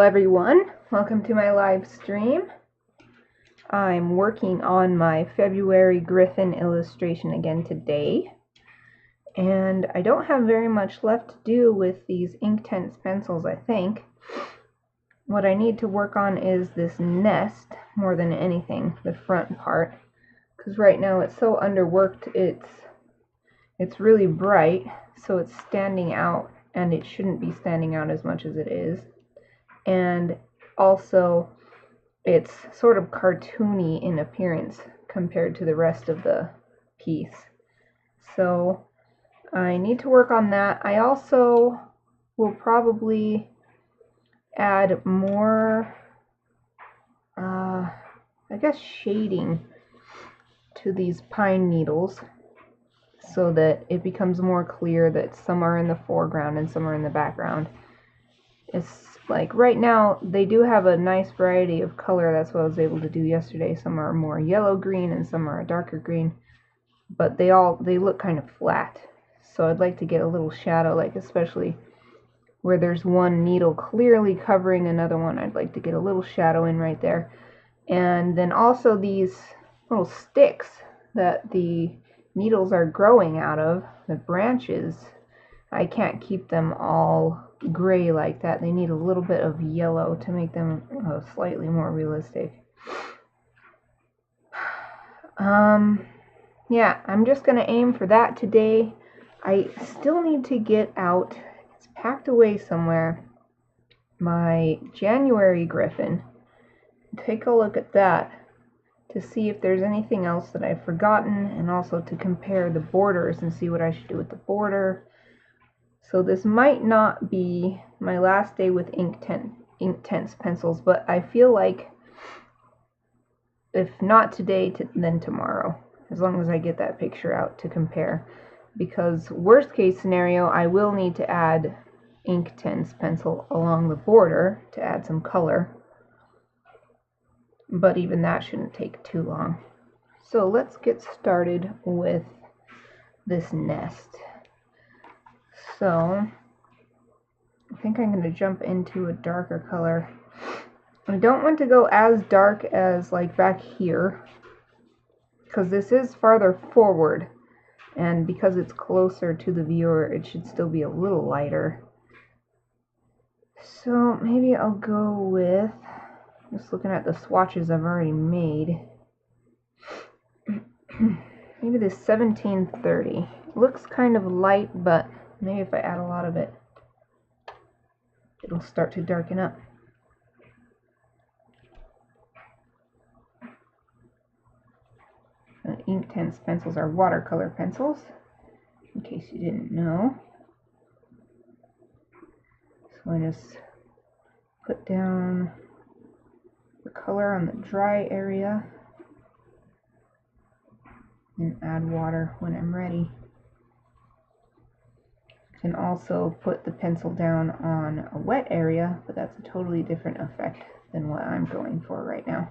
Hello everyone, welcome to my live stream. I'm working on my February Gryphon illustration again today, and I don't have very much left to do with these Inktense pencils, I think. What I need to work on is this nest more than anything, the front part, because right now it's so underworked, it's really bright, so it's standing out, and it shouldn't be standing out as much as it is. And also it's sort of cartoony in appearance compared to the rest of the piece. So I need to work on that. I also will probably add more, I guess, shading to these pine needles so that it becomes more clear that some are in the foreground and some are in the background. It's like right now they do have a nice variety of color. That's what I was able to do yesterday. Some are more yellow green and some are a darker green, but they look kind of flat. So I'd like to get a little shadow, like especially where there's one needle clearly covering another one. I'd like to get a little shadow in right there. And then also these little sticks that the needles are growing out of, the branches, I can't keep them all gray like that. They need a little bit of yellow to make them slightly more realistic. Yeah, I'm just gonna aim for that today. I still need to get out, it's packed away somewhere, my January Gryphon. Take a look at that to see if there's anything else that I've forgotten, and also to compare the borders and see what I should do with the border. So this might not be my last day with Inktense pencils, but I feel like if not today, then tomorrow, as long as I get that picture out to compare. Because worst case scenario, I will need to add Inktense pencil along the border to add some color. But even that shouldn't take too long. So let's get started with this nest. So I think I'm going to jump into a darker color. I don't want to go as dark as like back here, because this is farther forward, and because it's closer to the viewer, it should still be a little lighter. So maybe I'll go with, just looking at the swatches I've already made, maybe this 1730. It looks kind of light, but maybe if I add a lot of it, it'll start to darken up. Inktense pencils are watercolor pencils, in case you didn't know. So I just put down the color on the dry area and add water when I'm ready. You can also put the pencil down on a wet area, but that's a totally different effect than what I'm going for right now.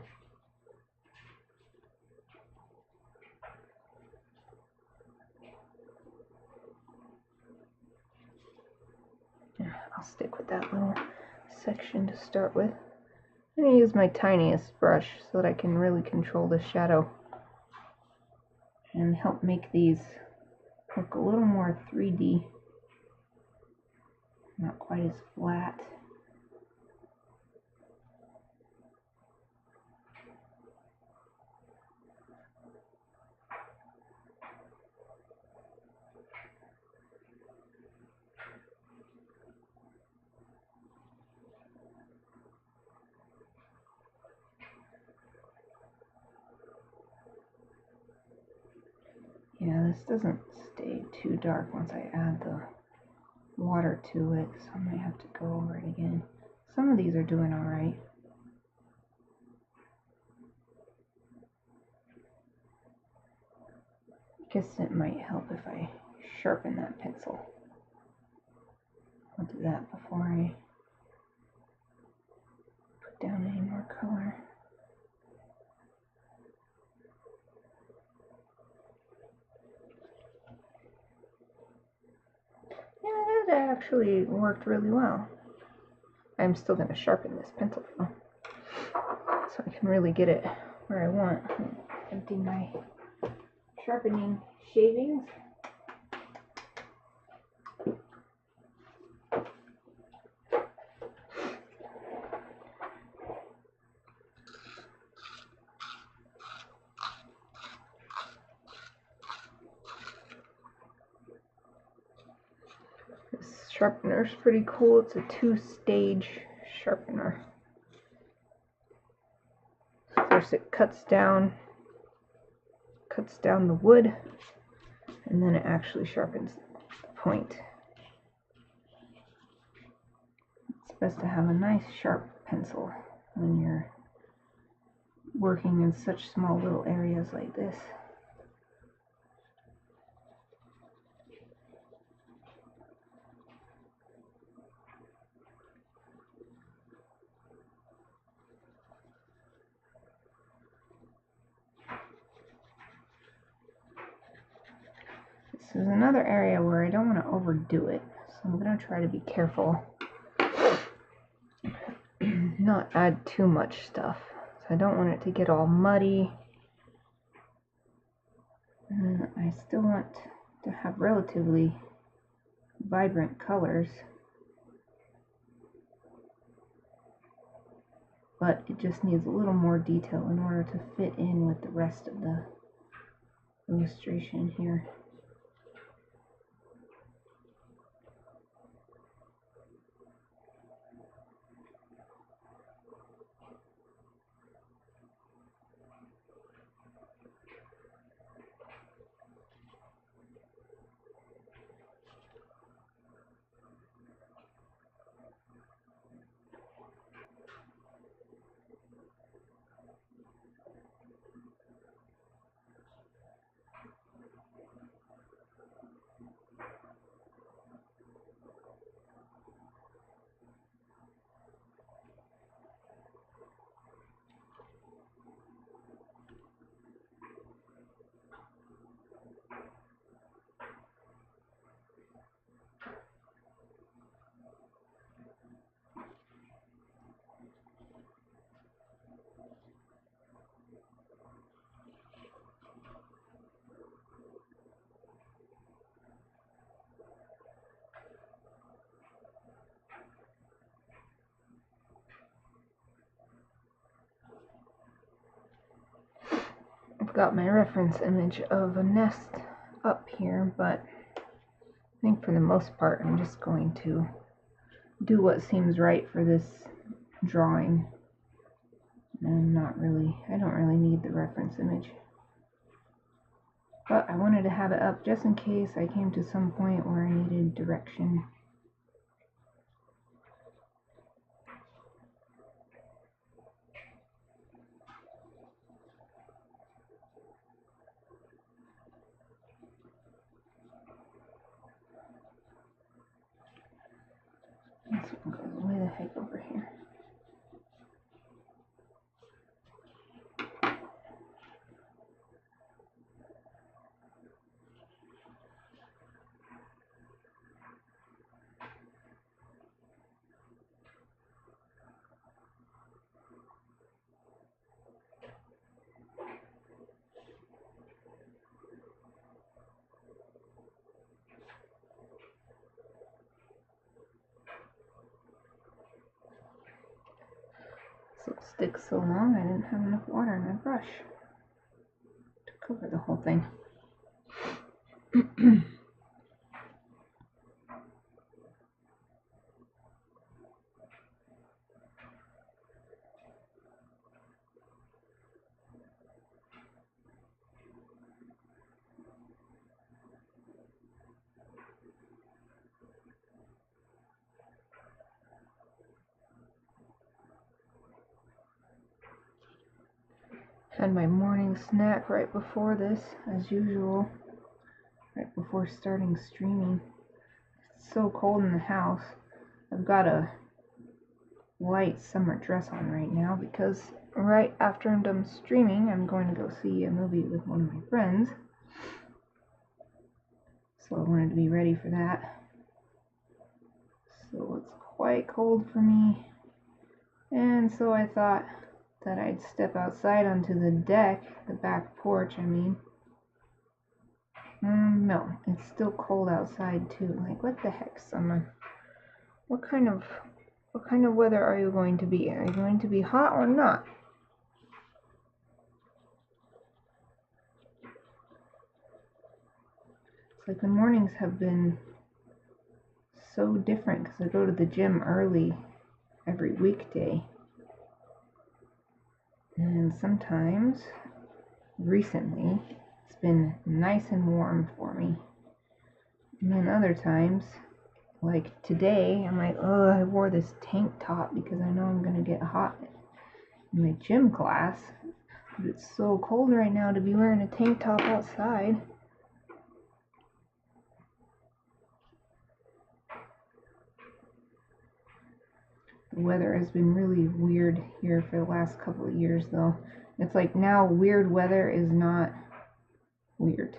I'll stick with that little section to start with. I'm going to use my tiniest brush so that I can really control the shadow and help make these look a little more 3D, not quite as flat. Yeah, this doesn't stay too dark once I add the water to it, so I might have to go over it again. Some of these are doing alright. I guess it might help if I sharpen that pencil. I'll do that before I put down any more color. Yeah, that actually worked really well. I'm still going to sharpen this pencil though, so I can really get it where I want. Empty my sharpening shavings. This sharpener is pretty cool. It's a 2-stage sharpener. First it cuts down the wood, and then it actually sharpens the point. It's best to have a nice sharp pencil when you're working in such small little areas like this. This is another area where I don't want to overdo it, so I'm going to try to be careful, not add too much stuff. So I don't want it to get all muddy. I still want to have relatively vibrant colors, but it just needs a little more detail in order to fit in with the rest of the illustration here. I've got my reference image of a nest up here, but I think for the most part I'm just going to do what seems right for this drawing. And I don't really need the reference image. But I wanted to have it up just in case I came to some point where I needed direction. This one goes way the heck over here. So it sticks so long I didn't have enough water in my brush to cover the whole thing. Had my morning snack right before this, as usual, right before starting streaming. It's so cold in the house. I've got a light summer dress on right now because right after I'm done streaming, I'm going to go see a movie with one of my friends. So I wanted to be ready for that. So it's quite cold for me. And so I thought that I'd step outside onto the deck, the back porch, I mean. No, it's still cold outside too. Like, what the heck, summer? What kind of weather are you going to be? Are you going to be hot or not? It's like the mornings have been so different because I go to the gym early every weekday. And sometimes, recently, it's been nice and warm for me. And then other times, like today, I'm like, oh, I wore this tank top because I know I'm going to get hot in my gym class. But it's so cold right now to be wearing a tank top outside. The weather has been really weird here for the last couple of years, though. It's like now weird weather is not weird.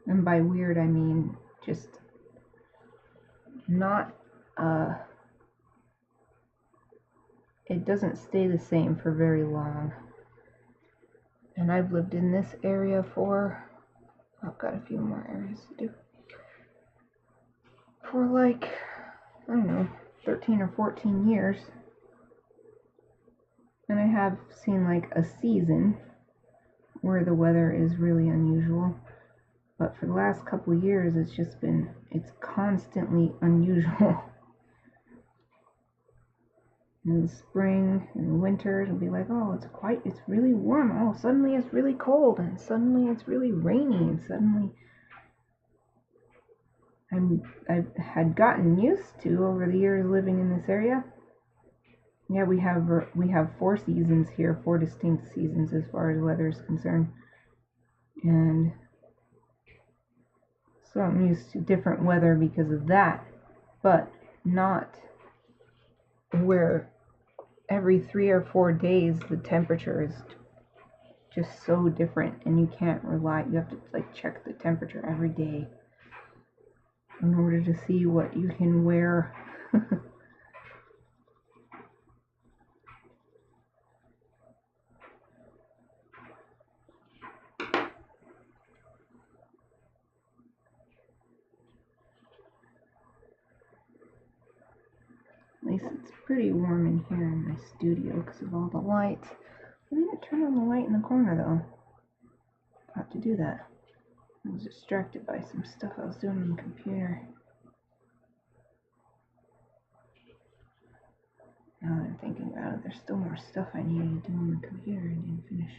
And by weird, I mean just not, it doesn't stay the same for very long. And I've lived in this area for, I've got a few more areas to do, for like, I don't know, 13 or 14 years. And I have seen like a season where the weather is really unusual. But for the last couple of years, it's constantly unusual. In the spring and winter, it'll be like, oh, it's really warm. Oh, suddenly it's really cold, and suddenly it's really rainy, and suddenly I had gotten used to over the years living in this area. Yeah, we have 4 seasons here, 4 distinct seasons as far as weather is concerned, and so I'm used to different weather because of that, but not where every 3 or 4 days the temperature is just so different, and you have to like check the temperature every day in order to see what you can wear. At least it's pretty warm in here in my studio because of all the lights. I didn't turn on the light in the corner though. I have to do that. I was distracted by some stuff I was doing on the computer. Now that I'm thinking about it, there's still more stuff I needed to do on the computer I didn't finish.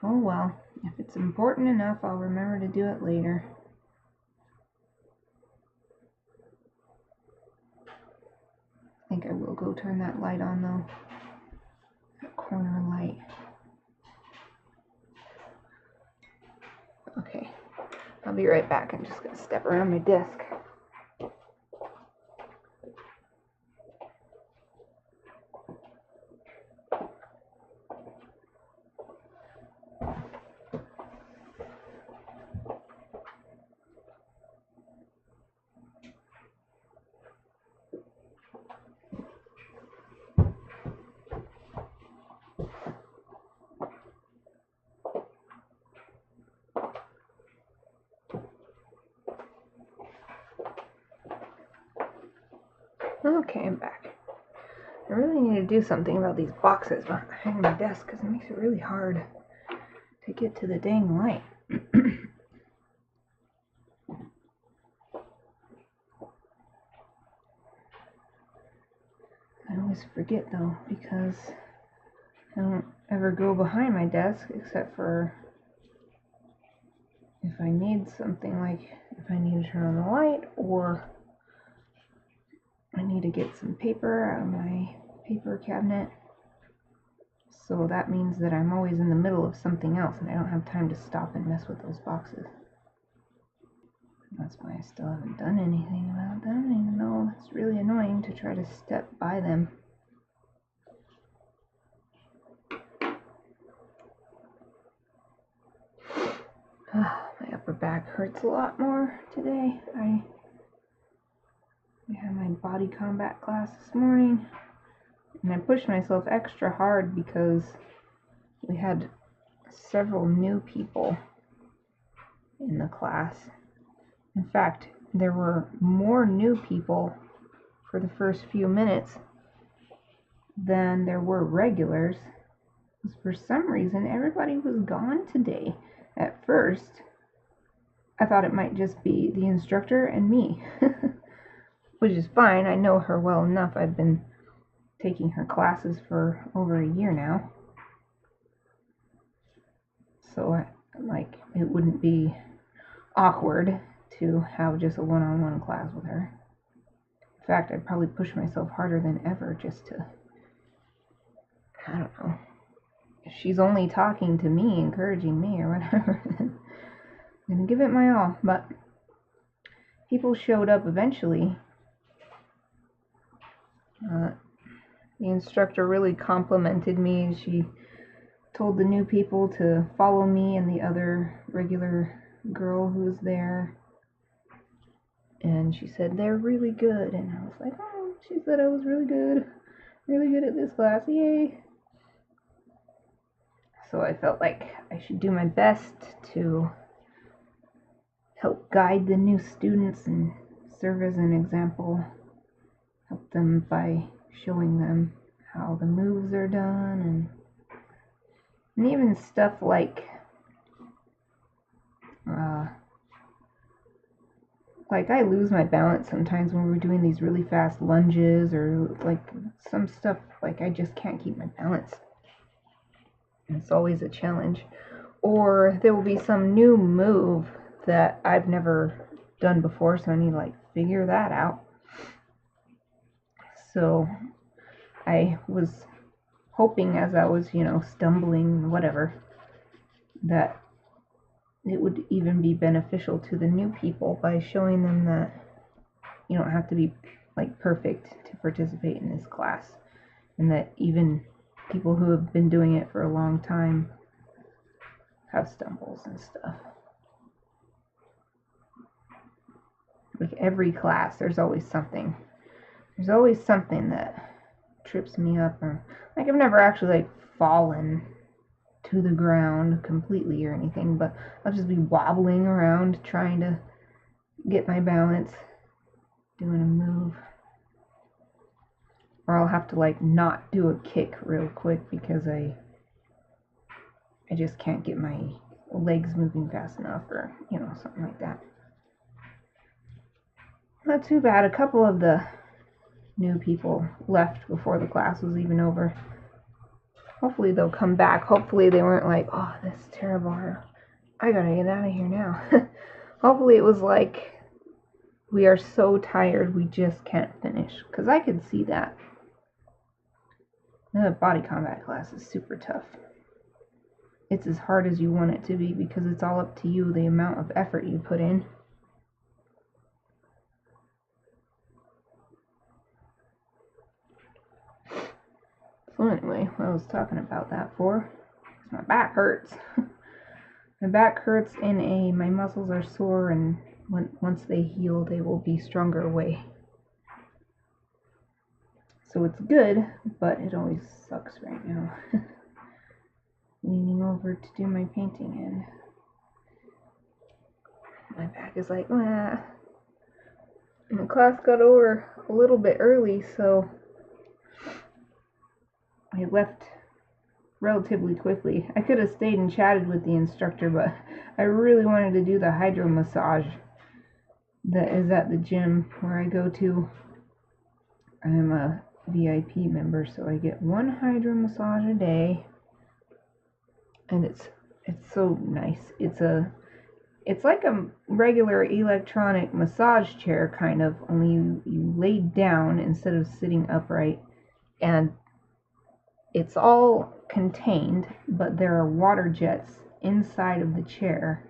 Oh well, if it's important enough, I'll remember to do it later. I think I will go turn that light on though. That corner light. Okay, I'll be right back. I'm just gonna step around my desk. Okay, I'm back. I really need to do something about these boxes behind my desk because it makes it really hard to get to the dang light. I always forget though because I don't ever go behind my desk except for if I need something, like if I need to turn on the light or I need to get some paper out of my paper cabinet. So that means that I'm always in the middle of something else and I don't have time to stop and mess with those boxes. That's why I still haven't done anything about them, even though it's really annoying to try to step by them. My upper back hurts a lot more today. I had my body combat class this morning, and I pushed myself extra hard because we had several new people in the class. In fact, there were more new people for the first few minutes than there were regulars. For some reason, everybody was gone today. At first, I thought it might just be the instructor and me, which is fine. I know her well enough. I've been taking her classes for over a year now. So, it wouldn't be awkward to have just a one-on-one class with her. In fact, I'd probably push myself harder than ever just to, I don't know, if she's only talking to me, encouraging me or whatever, then I'm gonna give it my all. But people showed up eventually. The instructor really complimented me. She told the new people to follow me and the other regular girl who was there. And she said, they're really good. And I was like, oh, she said I was really good at this class, yay. So I felt like I should do my best to help guide the new students and serve as an example. Help them by showing them how the moves are done, and even stuff like I lose my balance sometimes when we're doing these really fast lunges, or like some stuff, like I just can't keep my balance. It's always a challenge. Or there will be some new move that I've never done before, so I need to like figure that out. So I was hoping, as I was, stumbling, whatever, that it would even be beneficial to the new people by showing them that you don't have to be like perfect to participate in this class, and that even people who have been doing it for a long time have stumbles and stuff. Like every class, there's always something that trips me up, or like I've never actually like fallen to the ground completely or anything, but I'll just be wobbling around trying to get my balance doing a move, or I'll have to like not do a kick real quick because I just can't get my legs moving fast enough, or something like that. Not too bad. A couple of the new people left before the class was even over. Hopefully they'll come back. Hopefully they weren't like, oh, this is terrible, I gotta get out of here now. Hopefully it was like, we are so tired we just can't finish, because I could see that. The body combat class is super tough. It's as hard as you want it to be, because it's all up to you, the amount of effort you put in. So anyway, what I was talking about that for is my back hurts. My back hurts my muscles are sore, and once they heal, they will be stronger way. So it's good, but it always sucks right now. Leaning over to do my painting, and my back is like, ah. And the class got over a little bit early, so I left relatively quickly. I could have stayed and chatted with the instructor, but I really wanted to do the hydro massage that is at the gym where I go to. I'm a VIP member, so I get one hydro massage a day, and it's so nice. It's like a regular electronic massage chair, kind of, only you lay down instead of sitting upright, and it's all contained, but there are water jets inside of the chair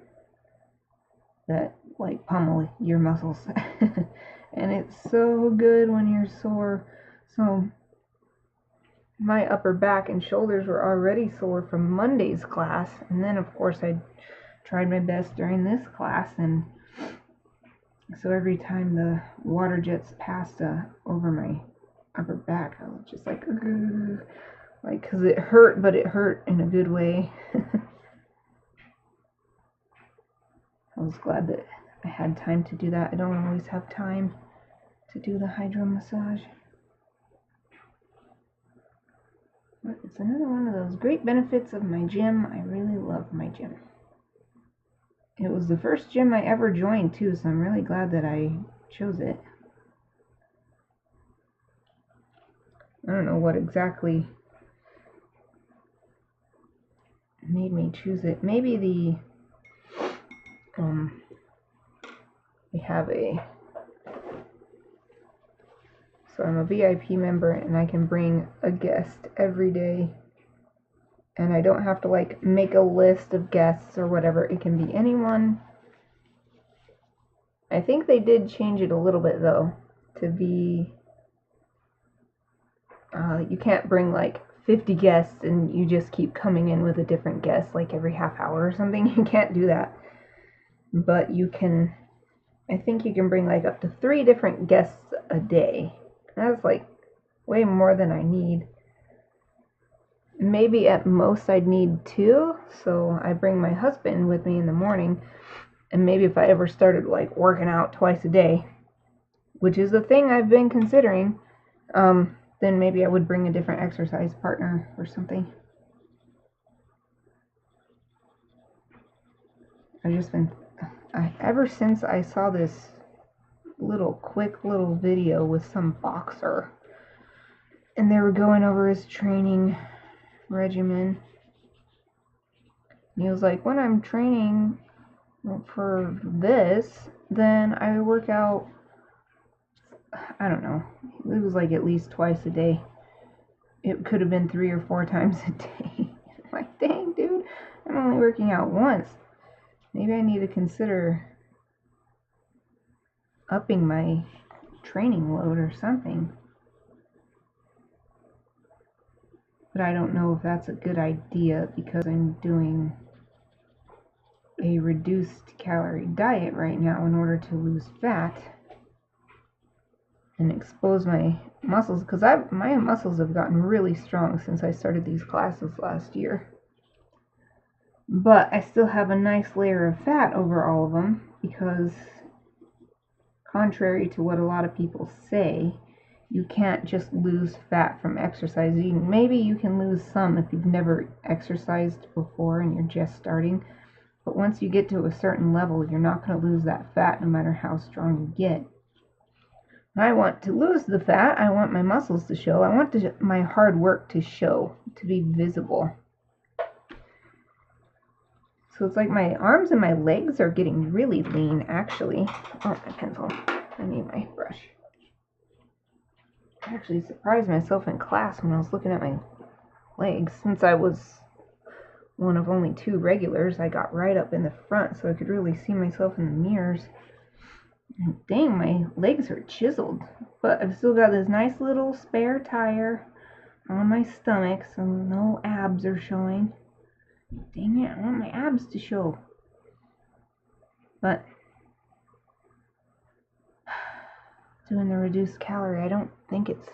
that like pummel your muscles. And it's so good when you're sore. So my upper back and shoulders were already sore from Monday's class, and then of course I tried my best during this class, and So every time the water jets passed over my upper back, I was just like, because it hurt, but it hurt in a good way. I was glad that I had time to do that. I don't always have time to do the hydro massage. But it's another one of those great benefits of my gym. I really love my gym. It was the first gym I ever joined too, so I'm really glad that I chose it. I don't know what exactly made me choose it. Maybe we have so I'm a VIP member and I can bring a guest every day. And I don't have to like make a list of guests or whatever. It can be anyone. I think they did change it a little bit though to be you can't bring like 50 guests and you just keep coming in with a different guest like every half hour or something. You can't do that. But you can, I think you can bring like up to 3 different guests a day. That's like way more than I need. Maybe at most I'd need 2, so I bring my husband with me in the morning, and maybe if I ever started like working out twice a day, which is a thing I've been considering, then maybe I would bring a different exercise partner or something. Ever since I saw this quick little video with some boxer, and they were going over his training regimen. And he was like, when I'm training for this, then I work out, I don't know, it was like at least twice a day. It could have been 3 or 4 times a day. I'm like, dang, dude, I'm only working out once. Maybe I need to consider upping my training load or something. But I don't know if that's a good idea because I'm doing a reduced calorie diet right now in order to lose fat and expose my muscles, because my muscles have gotten really strong since I started these classes last year. But I still have a nice layer of fat over all of them because, contrary to what a lot of people say, you can't just lose fat from exercising. Maybe you can lose some if you've never exercised before and you're just starting. But once you get to a certain level, you're not going to lose that fat no matter how strong you get. I want to lose the fat. I want my muscles to show. I want my hard work to show, to be visible. So it's like my arms and my legs are getting really lean, actually. Oh, my pencil. I need my brush. I actually surprised myself in class when I was looking at my legs. Since I was one of only 2 regulars, I got right up in the front so I could really see myself in the mirrors. And dang, my legs are chiseled. But I've still got this nice little spare tire on my stomach, so no abs are showing. Dang it, I want my abs to show. But doing the reduced calorie, I don't think it's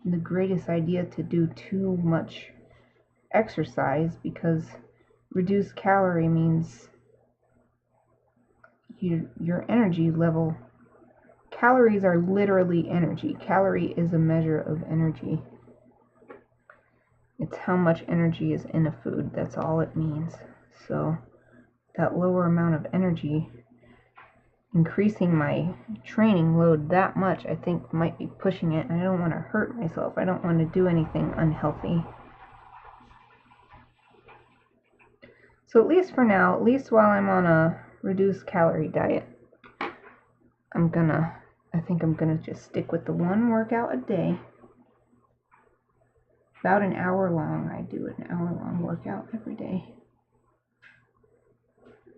the greatest idea to do too much exercise, because reduced calorie means your energy level. Calories are literally energy. Calorie is a measure of energy. It's how much energy is in a food. That's all it means. So that lower amount of energy, increasing my training load that much, I think might be pushing it. I don't want to hurt myself. I don't want to do anything unhealthy. So at least for now, at least while I'm on a reduced calorie diet, I think I'm gonna just stick with the 1 workout a day. About an hour long. I do an hour-long workout every day.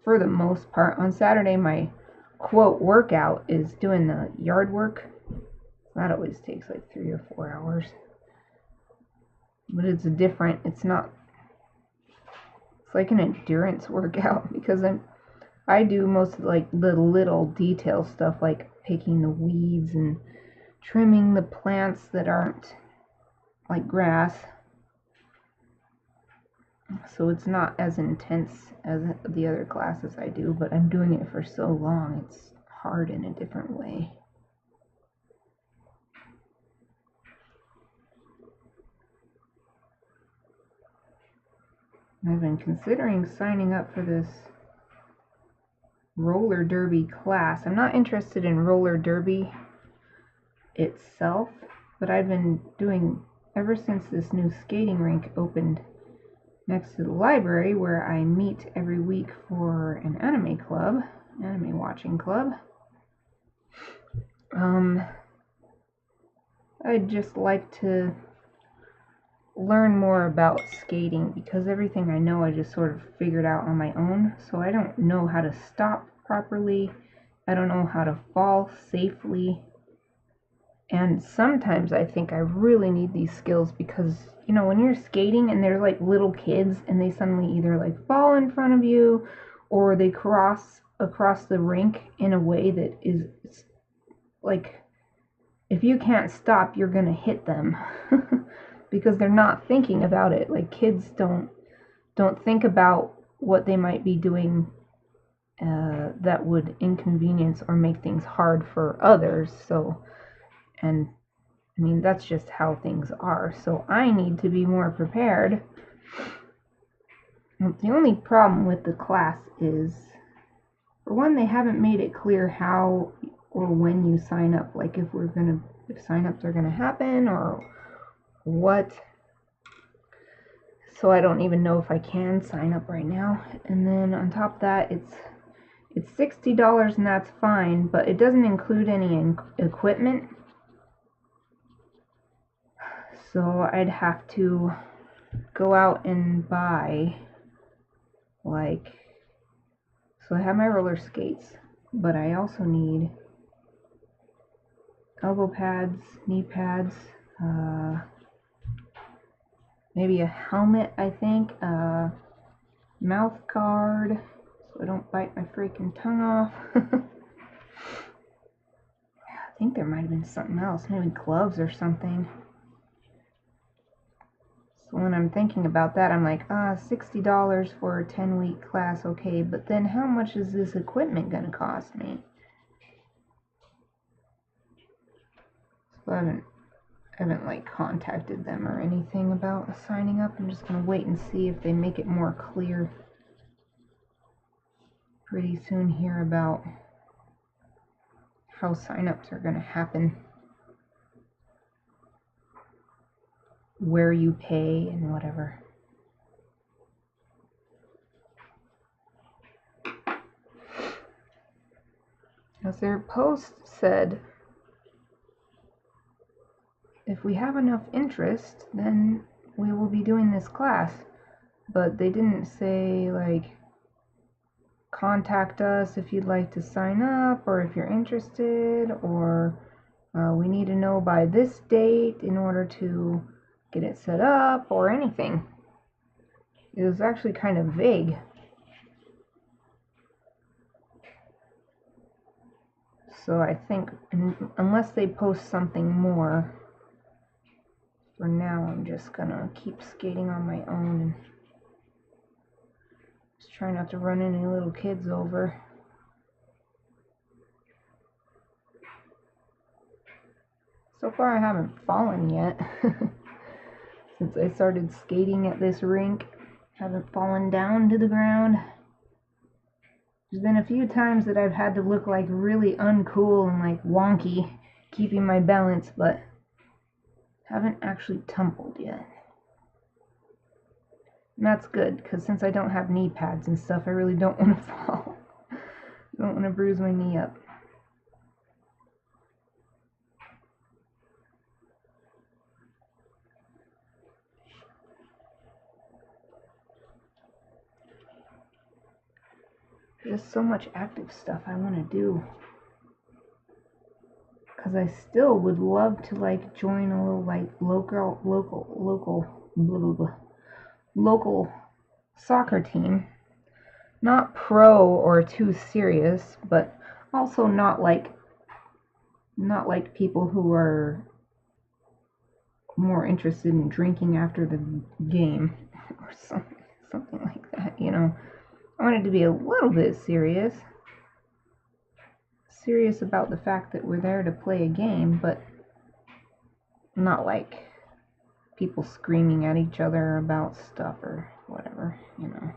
For the most part. On Saturday, my quote workout is doing the yard work. That always takes like 3 or 4 hours. But it's different. It's like an endurance workout because I do most of like the little detail stuff, like picking the weeds and trimming the plants that aren't like grass. So it's not as intense as the other classes I do, but I'm doing it for so long, it's hard in a different way. I've been considering signing up for this roller derby class. I'm not interested in roller derby itself, but I've been doing, ever since this new skating rink opened next to the library where I meet every week for an anime watching club. I'd just like to learn more about skating, because everything I know I just sort of figured out on my own, so I don't know how to stop properly. I don't know how to fall safely. And sometimes I think I really need these skills because, you know, when you're skating and they're like little kids and they suddenly either like fall in front of you or they cross across the rink in a way that is like, if you can't stop, you're gonna hit them because they're not thinking about it. Like, kids don't think about what they might be doing that would inconvenience or make things hard for others. So, and I mean, that's just how things are. So I need to be more prepared. The only problem with the class is, for one, they haven't made it clear how or when you sign up. Like if sign-ups are gonna happen or what. So I don't even know if I can sign up right now. And then on top of that, it's $60 and that's fine, but it doesn't include any equipment. So I'd have to go out and buy, like, so I have my roller skates, but I also need elbow pads, knee pads, maybe a helmet, I think, mouth guard, so I don't bite my freaking tongue off. I think there might have been something else, maybe gloves or something. So when I'm thinking about that, I'm like, $60 for a 10-week class, okay, but then how much is this equipment gonna cost me? So I haven't like contacted them or anything about signing up. I'm just gonna wait and see if they make it more clear pretty soon here about how sign-ups are gonna happen, where you pay and whatever. As their post said, if we have enough interest, then we will be doing this class. But they didn't say, like, contact us if you'd like to sign up, or if you're interested, or we need to know by this date in order to get it set up, or anything. It was actually kind of vague. So I think, unless they post something more, for now I'm just gonna keep skating on my own and just try not to run any little kids over. So far I haven't fallen yet. Since I started skating at this rink, haven't fallen down to the ground. There's been a few times that I've had to look like really uncool and like wonky, keeping my balance, but haven't actually tumbled yet. And that's good, because since I don't have knee pads and stuff, I really don't want to fall. I don't want to bruise my knee up. There's so much active stuff I want to do. Because I still would love to like join a little like local soccer team. not pro or too serious, but also not like people who are more interested in drinking after the game or something like that, you know. I wanted to be a little bit serious about the fact that we're there to play a game, but not like people screaming at each other about stuff or whatever, you know.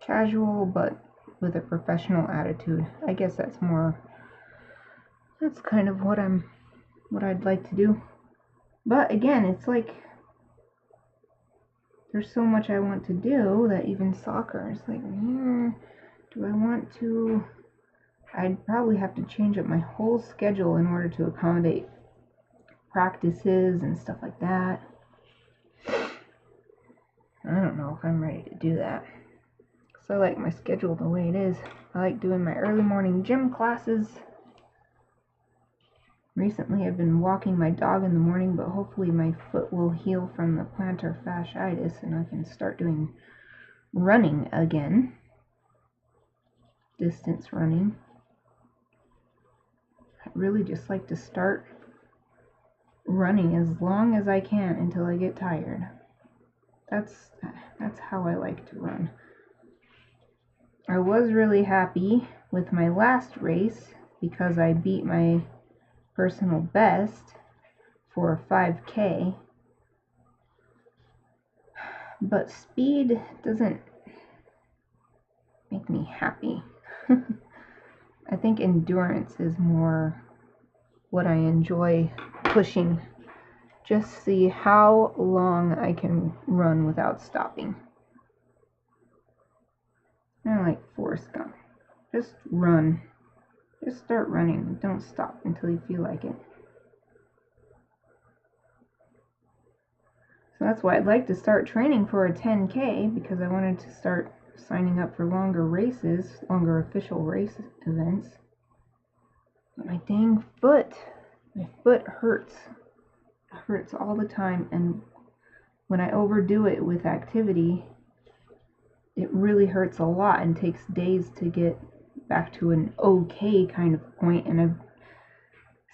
Casual, but with a professional attitude. I guess that's kind of what I'd like to do. But again, it's like there's so much I want to do that even soccer is like, do I want to? I'd probably have to change up my whole schedule in order to accommodate practices and stuff like that. I don't know if I'm ready to do that. So I like my schedule the way it is. I like doing my early morning gym classes. Recently I've been walking my dog in the morning, but hopefully my foot will heal from the plantar fasciitis and I can start doing running again. Distance running. I really just like to start running as long as I can until I get tired. That's how I like to run. I was really happy with my last race because I beat my personal best for a 5K. But speed doesn't make me happy. I think endurance is more what I enjoy pushing. Just see how long I can run without stopping. I like Forrest Gump. Just run. Just start running. Don't stop until you feel like it. So that's why I'd like to start training for a 10K, because I wanted to start signing up for longer races, longer official race events. But my dang foot. My foot hurts. It hurts all the time, and when I overdo it with activity, it really hurts a lot and takes days to get back to an okay kind of point. And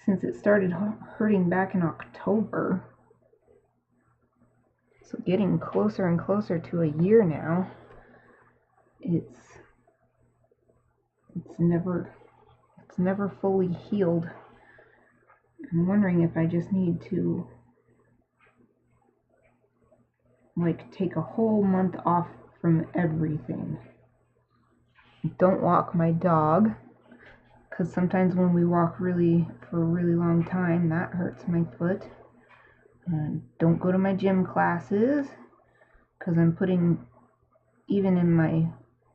since it started hurting back in October, so getting closer and closer to a year now, it's never fully healed. I'm wondering if I just need to take a whole month off from everything. Don't walk my dog, because sometimes when we walk for a really long time, that hurts my foot. Don't go to my gym classes, because I'm putting, even in my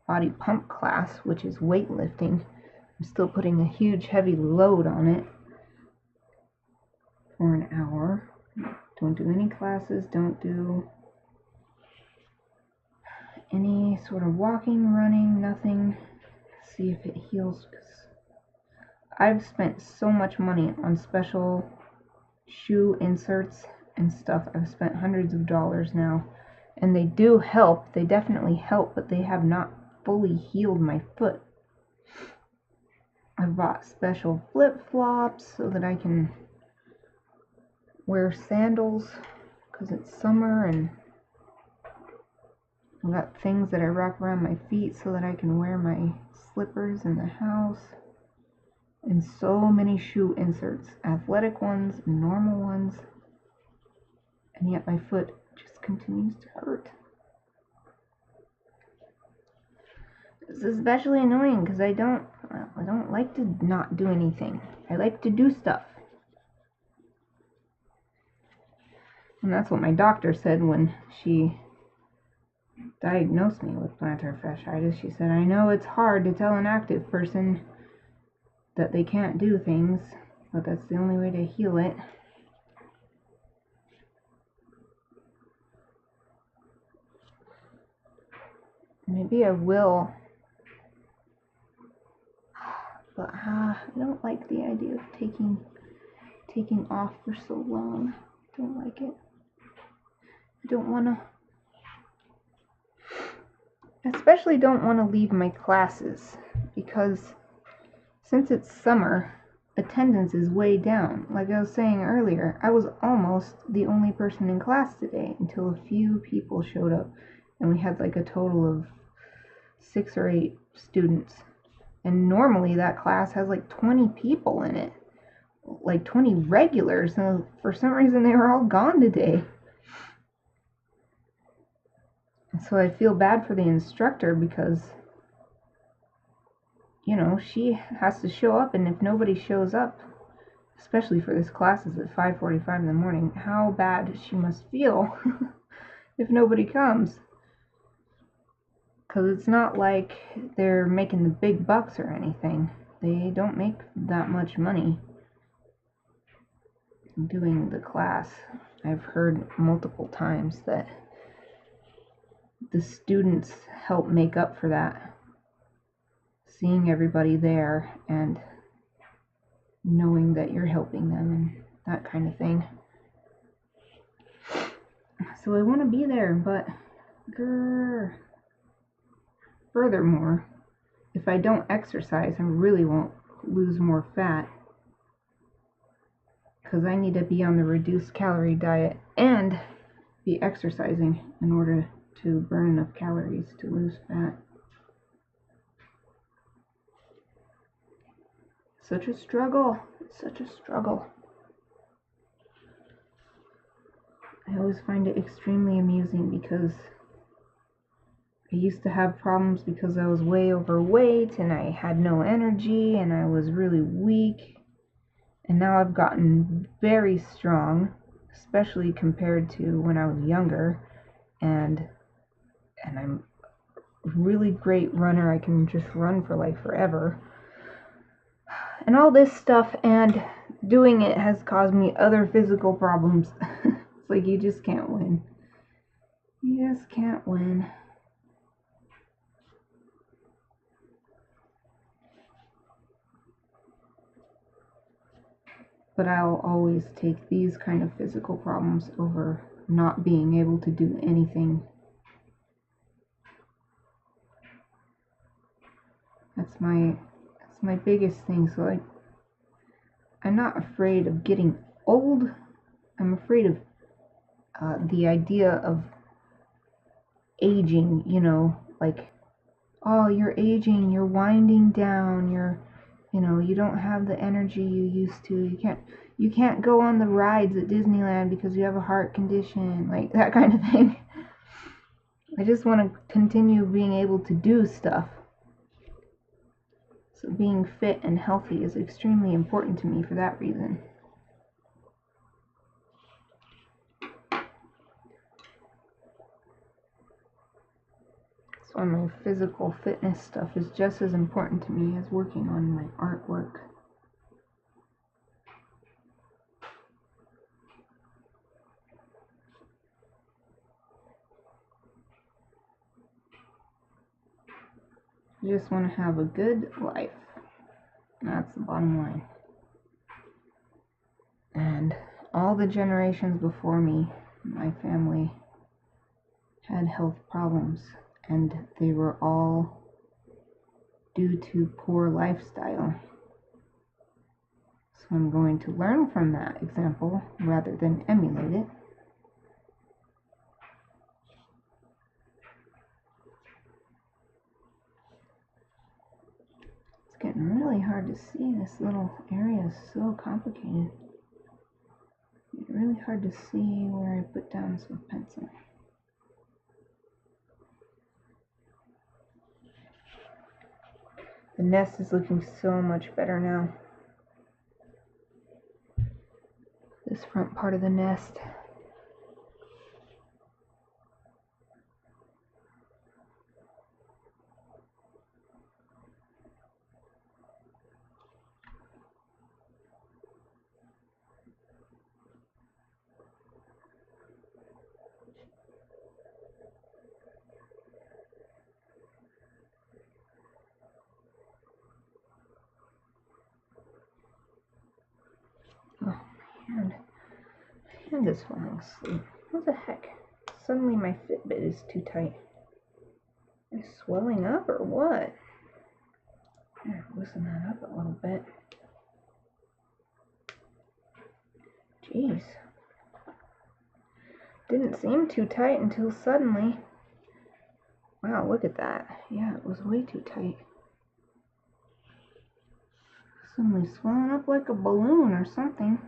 body pump class, which is weightlifting, I'm still putting a huge heavy load on it for an hour. Don't do any classes, don't do any sort of walking, running, nothing. See if it heals, because I've spent so much money on special shoe inserts and stuff. I've spent hundreds of dollars now, and they do help. They definitely help, but they have not fully healed my foot. I've bought special flip-flops so that I can wear sandals because it's summer, and I've got things that I wrap around my feet so that I can wear my slippers in the house. And so many shoe inserts, athletic ones, normal ones, and yet my foot just continues to hurt. It's especially annoying because I don't like to not do anything. I like to do stuff. And that's what my doctor said when she diagnosed me with plantar fasciitis. She said, I know it's hard to tell an active person that they can't do things, but that's the only way to heal it. Maybe I will, but I don't like the idea of taking off for so long. I don't like it. I don't want to especially don't want to leave my classes because since it's summer, attendance is way down. Like I was saying earlier, I was almost the only person in class today until a few people showed up, and we had like a total of 6 or 8 students. And normally that class has like 20 people in it, like 20 regulars, and for some reason they were all gone today. So I feel bad for the instructor because, you know, she has to show up, and if nobody shows up, especially for this class is at 5:45 in the morning, how bad she must feel if nobody comes. Because it's not like they're making the big bucks or anything. They don't make that much money doing the class. I've heard multiple times that the students help make up for that. Seeing everybody there and knowing that you're helping them and that kind of thing. So I want to be there, but furthermore, if I don't exercise, I really won't lose more fat because I need to be on the reduced calorie diet and be exercising in order to burn enough calories to lose fat. Such a struggle. Such a struggle. I always find it extremely amusing because I used to have problems because I was way overweight and I had no energy and I was really weak. And now I've gotten very strong, especially compared to when I was younger. And I'm a really great runner. I can just run for like forever. And all this stuff and doing it has caused me other physical problems. It's like you just can't win. You just can't win. But I'll always take these kind of physical problems over not being able to do anything. That's my biggest thing. So like, I'm not afraid of getting old. I'm afraid of the idea of aging, you know, like, oh, you're aging, you're winding down, you don't have the energy you used to. You can't go on the rides at Disneyland because you have a heart condition, like that kind of thing. I just want to continue being able to do stuff. So being fit and healthy is extremely important to me for that reason. So my physical fitness stuff is just as important to me as working on my artwork. I just want to have a good life. That's the bottom line. And all the generations before me, my family, had health problems, and they were all due to poor lifestyle. So I'm going to learn from that example rather than emulate it. It's getting really hard to see. This little area is so complicated. It's really hard to see where I put down this with pencil. The nest is looking so much better now. This front part of the nest. Oh, my hand is falling asleep. What the heck? Suddenly my Fitbit is too tight. Is it swelling up or what? Here, loosen that up a little bit. Jeez. Didn't seem too tight until suddenly. Wow, look at that. Yeah, it was way too tight. Suddenly swelling up like a balloon or something.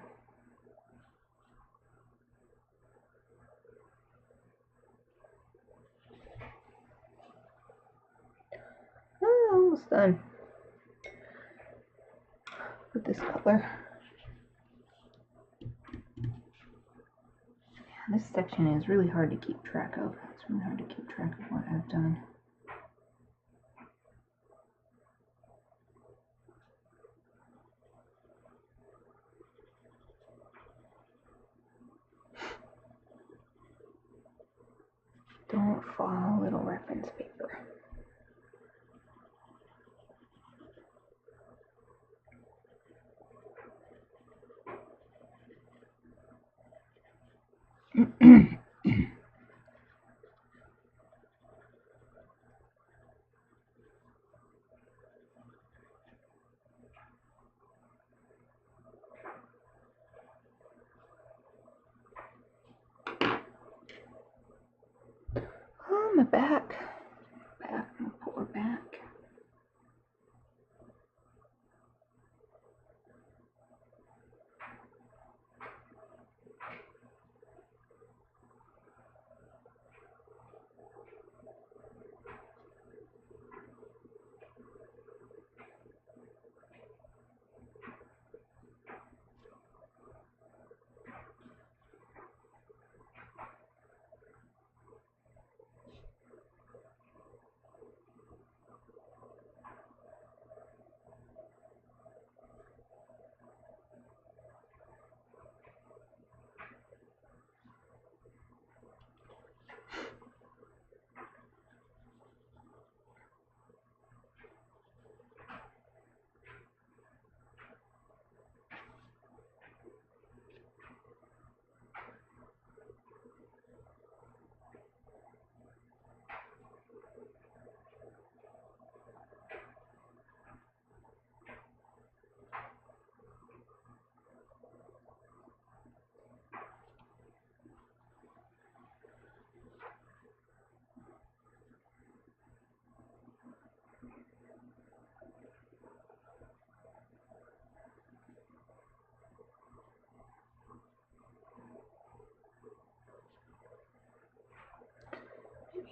Oh, almost done. With this color. Yeah, this section is really hard to keep track of. It's really hard to keep track of what I've done. Don't fall, little reference paper. Oh, my back. My poor back.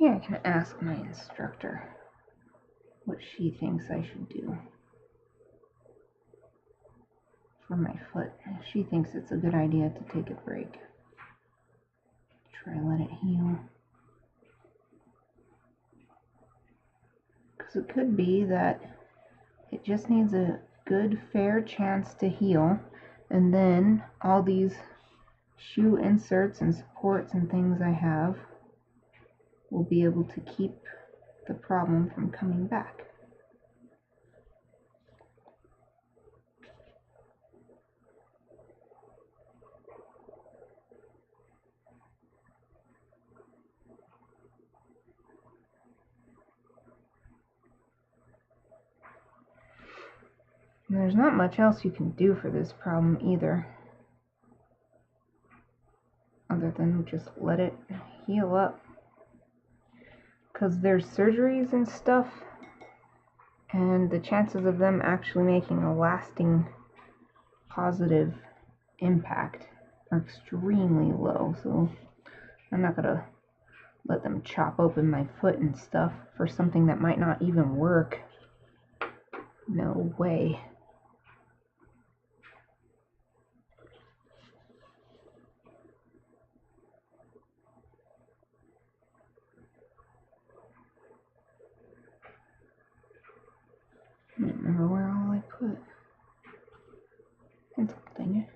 Maybe I can ask my instructor what she thinks I should do for my foot. If she thinks it's a good idea to take a break. Try to let it heal. Because it could be that it just needs a good, fair chance to heal, and then all these shoe inserts and supports and things I have will be able to keep the problem from coming back. And there's not much else you can do for this problem either, other than just let it heal up. Because there's surgeries and stuff, and the chances of them actually making a lasting positive impact are extremely low. So I'm not gonna let them chop open my foot and stuff for something that might not even work. No way. I don't remember where all I put. It's dang it.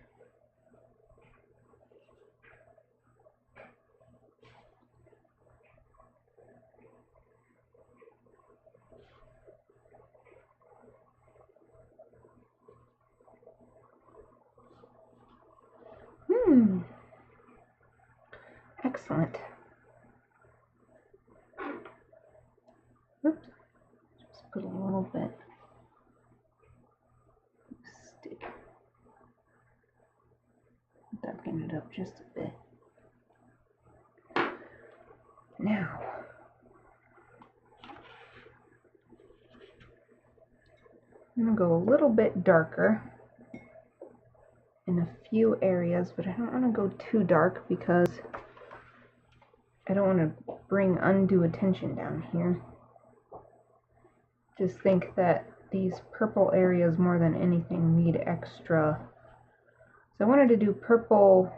Excellent. little bit. Stick. Darken it up just a bit. Now, I'm going to go a little bit darker in a few areas, but I don't want to go too dark because I don't want to bring undue attention down here. Just think that these purple areas more than anything need extra. So I wanted to do purple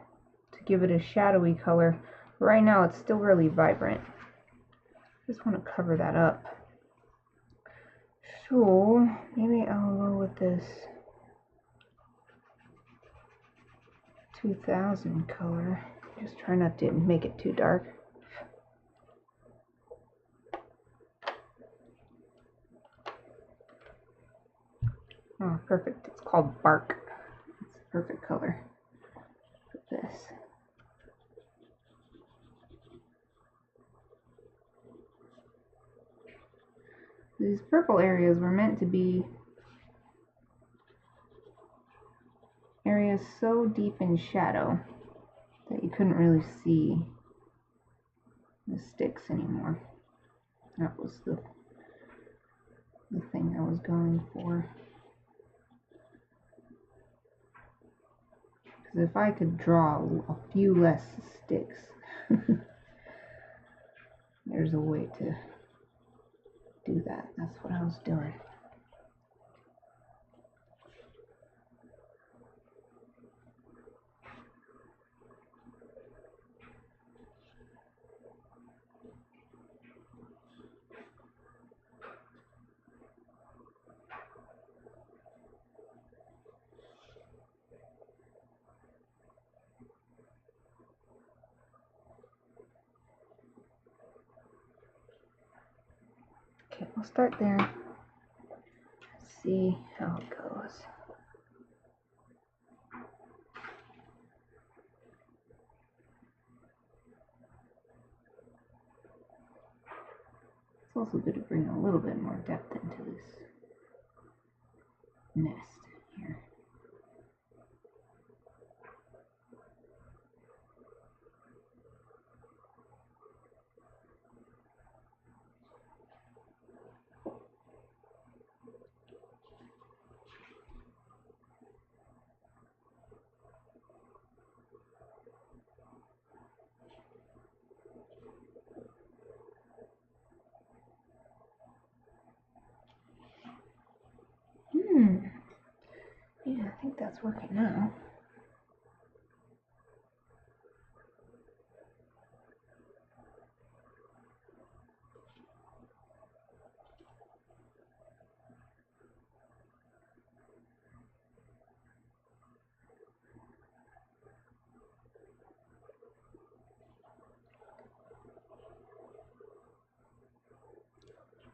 to give it a shadowy color, but right now it's still really vibrant. Just want to cover that up. So maybe I'll go with this 2000 color. Just try not to make it too dark. Oh, perfect. It's called bark. It's a perfect color for this. These purple areas were meant to be areas so deep in shadow that you couldn't really see the sticks anymore. That was the thing I was going for. Because if I could draw a few less sticks, there's a way to do that. That's what I was doing. Okay, we'll start there. See how it goes. It's also good to bring a little bit more depth into this nest here. Yeah, I think that's working now.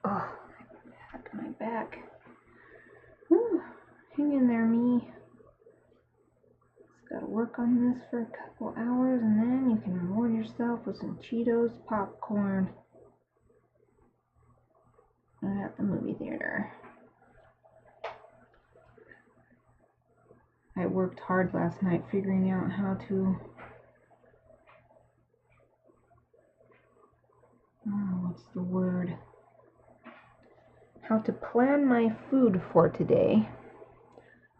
Oh, heck, my back. Whew. Hang in there, me. Just gotta work on this for a couple hours, and then you can reward yourself with some Cheetos popcorn at the movie theater. I worked hard last night figuring out how to what's the word? How to plan my food for today.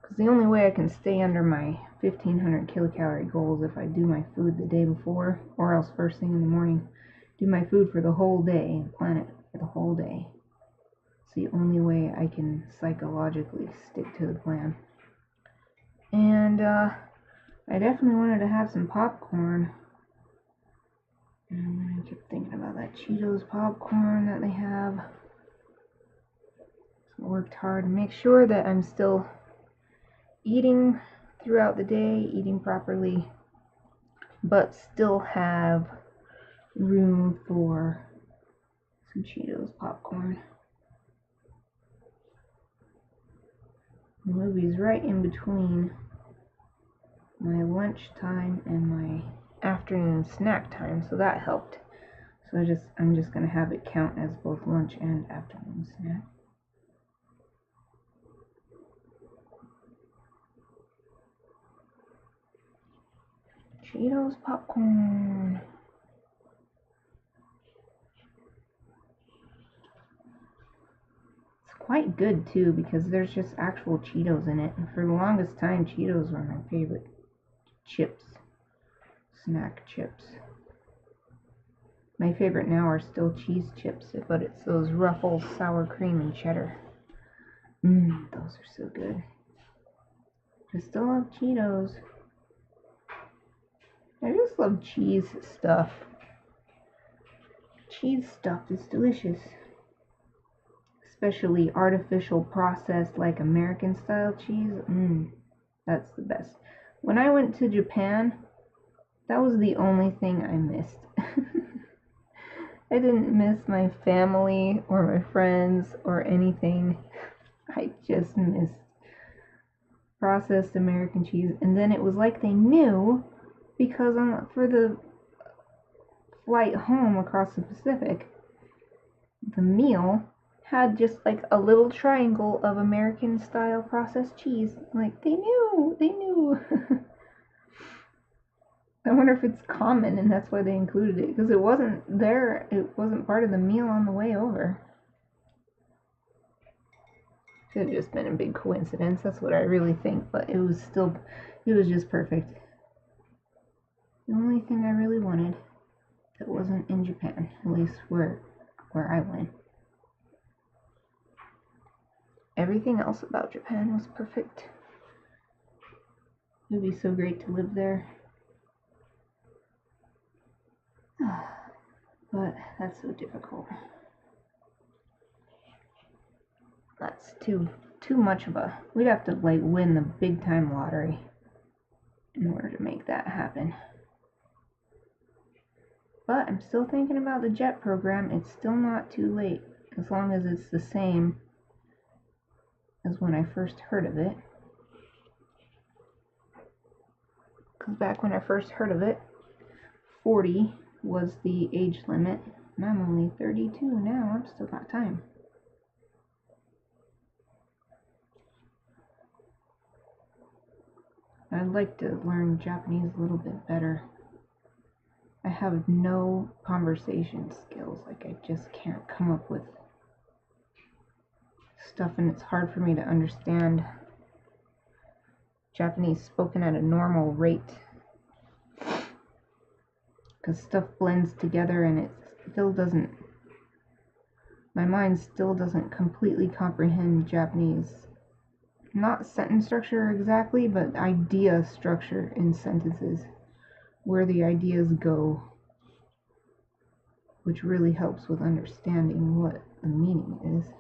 Because the only way I can stay under my 1500 kilocalorie goal is if I do my food the day before, or else first thing in the morning. Do my food for the whole day and plan it for the whole day. It's the only way I can psychologically stick to the plan. And I definitely wanted to have some popcorn. And I kept thinking about that Cheetos popcorn that they have. So I worked hard to make sure that I'm still eating throughout the day, eating properly, but still have room for some Cheetos popcorn. The movie's right in between my lunch time and my afternoon snack time, so that helped. So I'm just gonna have it count as both lunch and afternoon snack. Cheetos popcorn. It's quite good too because there's just actual Cheetos in it. And for the longest time, Cheetos were my favorite chips. Snack chips. My favorite now are still cheese chips, but it's those Ruffles sour cream and cheddar. Those are so good. I still love Cheetos. I just love cheese stuff. Cheese stuff is delicious. Especially artificial processed like American style cheese. That's the best. When I went to Japan, that was the only thing I missed. I didn't miss my family or my friends or anything. I just missed processed American cheese. And then it was like they knew, because for the flight home across the Pacific, the meal had just like a little triangle of American style processed cheese. Like they knew. I wonder if it's common and that's why they included it, because it wasn't there, it wasn't part of the meal on the way over. Could have just been a big coincidence, that's what I really think, but it was just perfect. The only thing I really wanted that wasn't in Japan, at least where I went. Everything else about Japan was perfect. It would be so great to live there. But that's so difficult. That's too much of a... We'd have to like win the big time lottery in order to make that happen. But I'm still thinking about the JET program. It's still not too late, as long as it's the same as when I first heard of it. Because back when I first heard of it, 40 was the age limit, and I'm only 32 now. I've still got time. I'd like to learn Japanese a little bit better. I have no conversation skills. Like, I just can't come up with stuff, and it's hard for me to understand Japanese spoken at a normal rate, because stuff blends together and it still doesn't, my mind still doesn't completely comprehend Japanese. Not sentence structure exactly, but idea structure in sentences, where the ideas go, which really helps with understanding what the meaning is.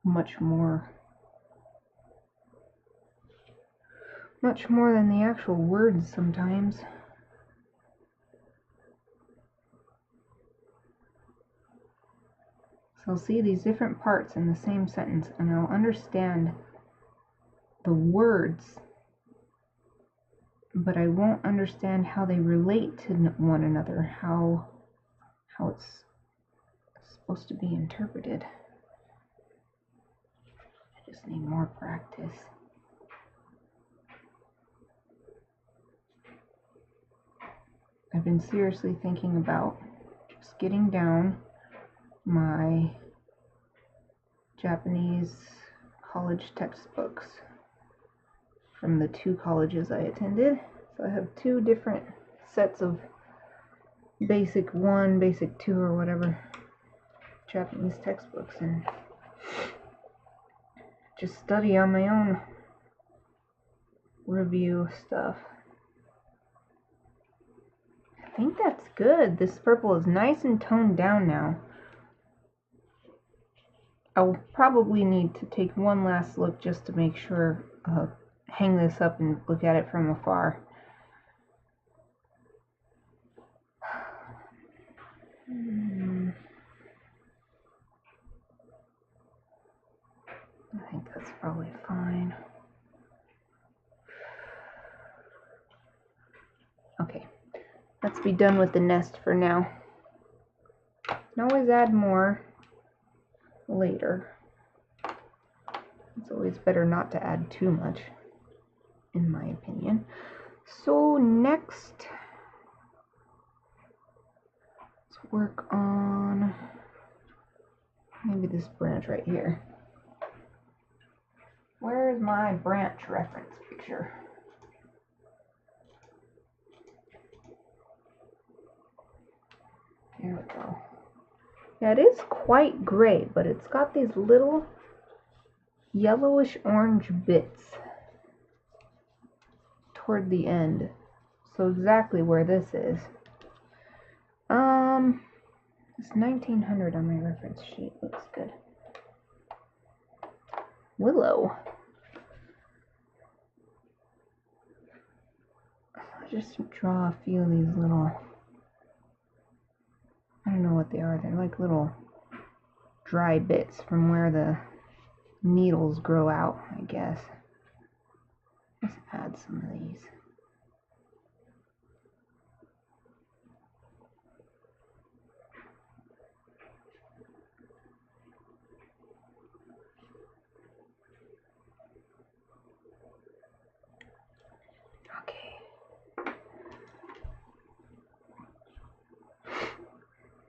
Much more than the actual words sometimes. So I'll see these different parts in the same sentence, and I'll understand the words, but I won't understand how they relate to one another, how it's supposed to be interpreted. I just need more practice. I've been seriously thinking about just getting down my Japanese college textbooks from the 2 colleges I attended. So I have 2 different sets of basic 1, basic 2, or whatever Japanese textbooks, and just study on my own, review stuff. I think that's good. This purple is nice and toned down now. I'll probably need to take one last look just to make sure, hang this up and look at it from afar. I think that's probably fine. Okay, let's be done with the nest for now. You can always add more later. It's always better not to add too much, in my opinion. So next, let's work on maybe this branch right here. Where's my branch reference picture? There we go. Yeah, it is quite gray, but it's got these little yellowish orange bits toward the end. So exactly where this is. It's 1900 on my reference sheet. Looks good. Willow. I'll just draw a few of these little, I don't know what they are. They're like little dry bits from where the needles grow out, I guess. Let's add some of these.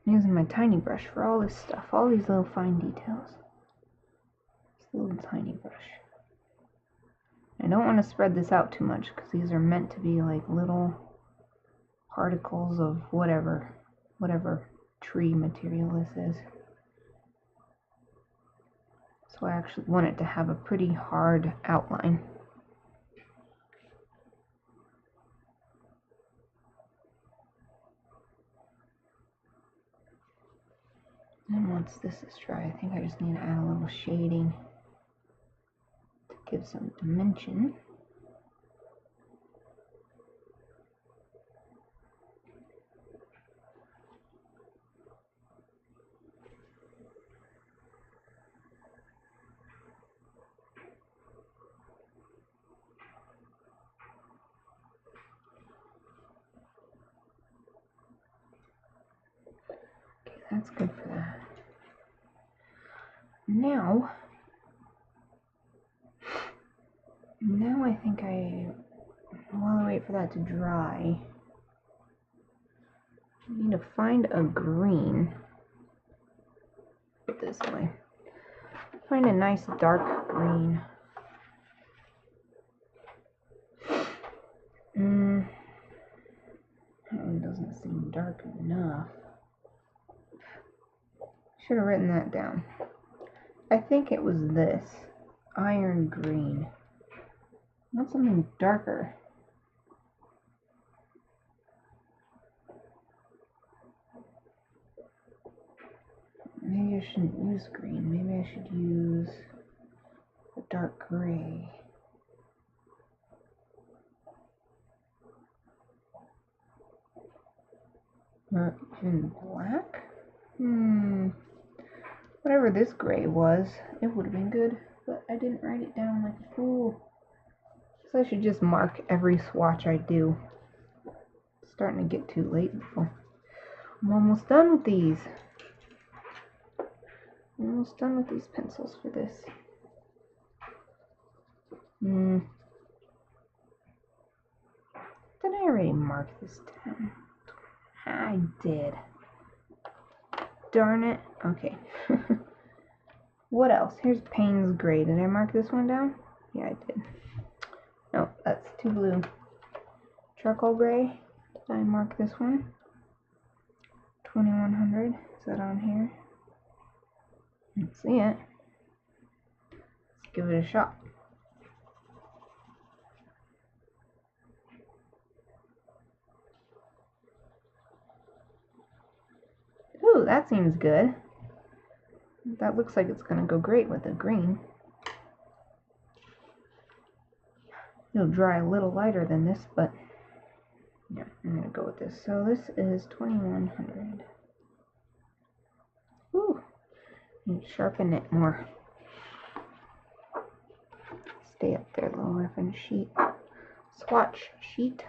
I'm using my tiny brush for all this stuff, all these little fine details. This little tiny brush. I don't want to spread this out too much because these are meant to be like little particles of whatever tree material this is. So I actually want it to have a pretty hard outline. And once this is dry, I think I just need to add a little shading to give some dimension. Okay, that's good for that. Now I think while I wait for that to dry, I need to find a green. Put this way. Find a nice dark green. That one doesn't seem dark enough. Should have written that down. I think it was this. Iron green. I want something darker. Maybe I shouldn't use green. Maybe I should use a dark gray. Not even black? Whatever this gray was, it would have been good, but I didn't write it down like a fool. So I should just mark every swatch I do. It's starting to get too late before. I'm almost done with these. I'm almost done with these pencils for this. Did I already mark this down? I did. Darn it. Okay. What else? Here's Payne's Gray. Did I mark this one down? Yeah, I did. No, that's too blue. Charcoal Gray. Did I mark this one? 2100. Is that on here? I don't see it. Let's give it a shot. Ooh, that seems good. That looks like it's going to go great with the green. It'll dry a little lighter than this, but yeah, I'm going to go with this. So this is 2100. Ooh, need to sharpen it more. Stay up there, little reference sheet. Swatch sheet.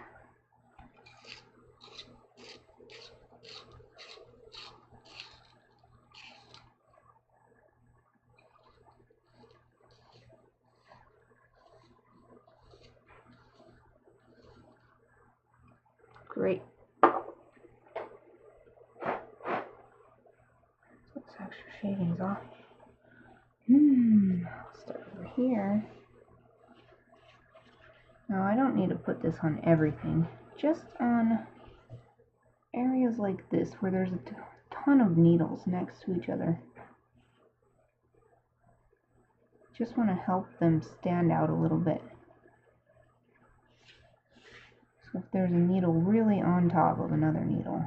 great. Those extra shadings off. I'll start over here. Now I don't need to put this on everything, just on areas like this where there's a ton of needles next to each other. Just want to help them stand out a little bit. So if there's a needle really on top of another needle,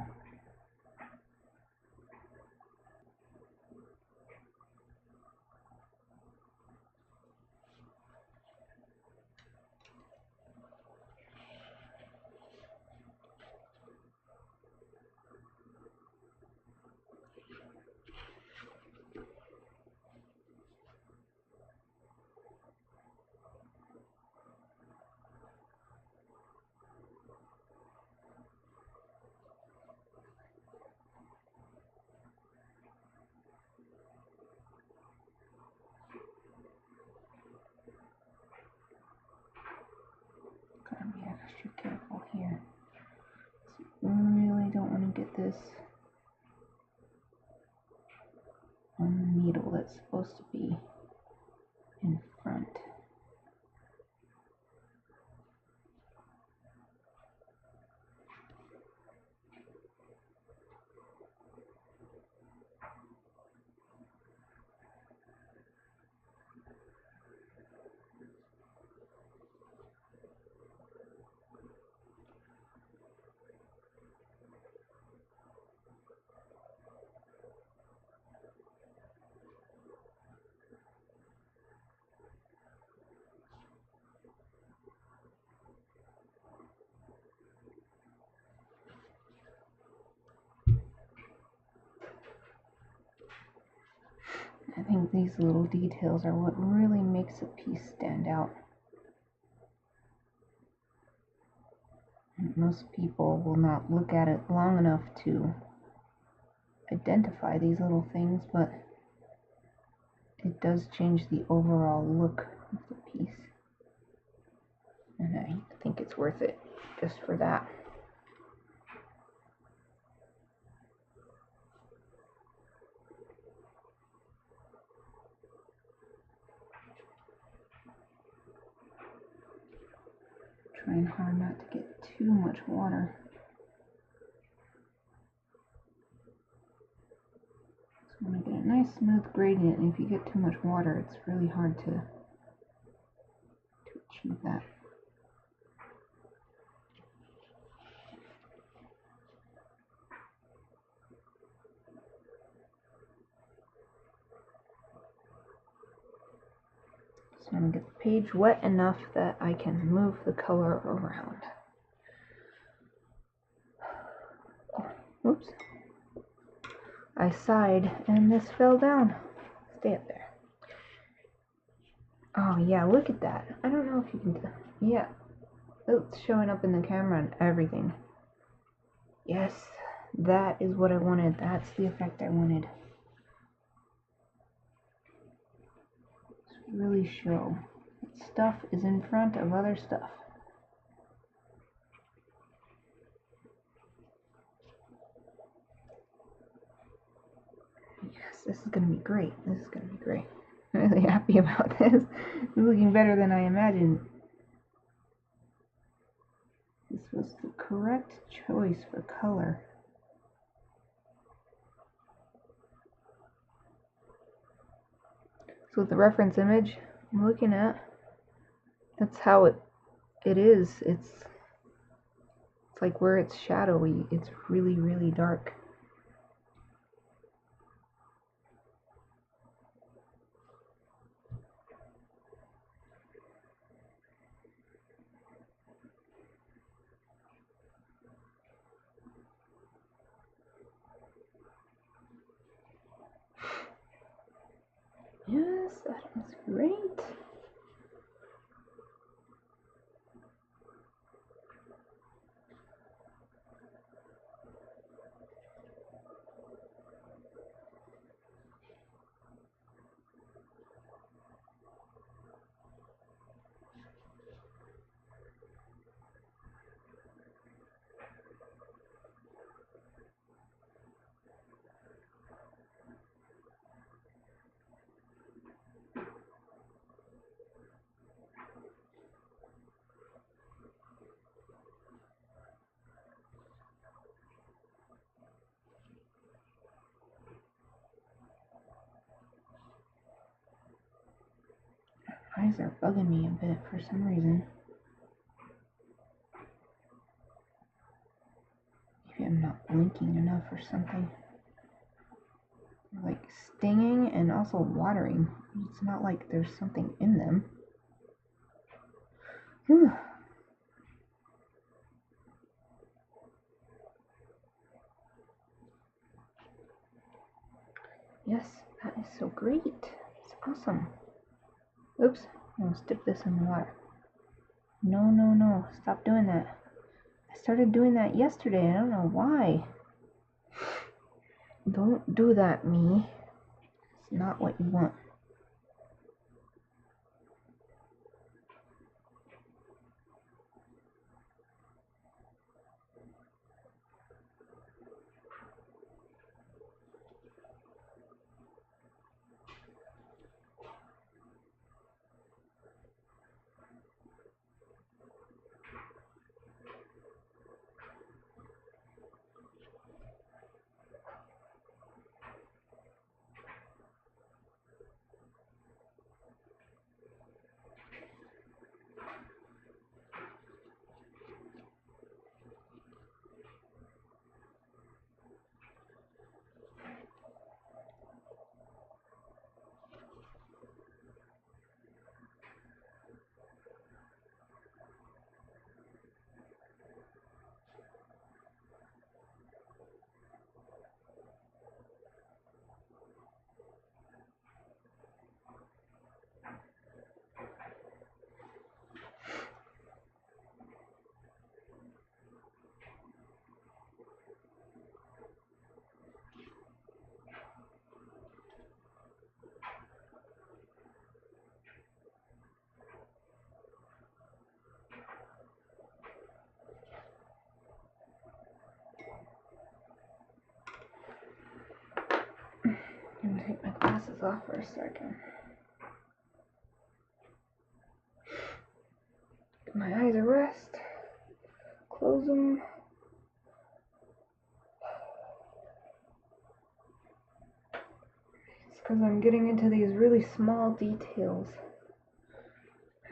gotta be extra careful here. Really don't want to get this on the needle that's supposed to be in front. I think these little details are what really makes a piece stand out. And most people will not look at it long enough to identify these little things, but it does change the overall look of the piece. And I think it's worth it just for that. Trying hard not to get too much water. Just want to get a nice smooth gradient, and if you get too much water, it's really hard to achieve that. So I'm going to get the page wet enough that I can move the color around. Oh, oops. I sighed and this fell down. Stay up there. Oh yeah, look at that. I don't know if you can tell. Yeah. It's showing up in the camera and everything. Yes, that is what I wanted. That's the effect I wanted. Really show that stuff is in front of other stuff. Yes, this is going to be great. This is going to be great. I'm really happy about this. It's looking better than I imagined. This was the correct choice for color. So the reference image I'm looking at, that's how it is. It's like where it's shadowy, it's really, really dark. Yes, that is great. eyes are bugging me a bit for some reason. Maybe I'm not blinking enough or something. They're like stinging and also watering. It's not like there's something in them. Whew. Yes, that is so great. It's awesome. Oops, I almost dipped this in the water. No, no, no. Stop doing that. I started doing that yesterday. I don't know why. Don't do that, me. It's not what you want. I'm gonna take my glasses off for a second. Give my eyes a rest. Close them. It's because I'm getting into these really small details.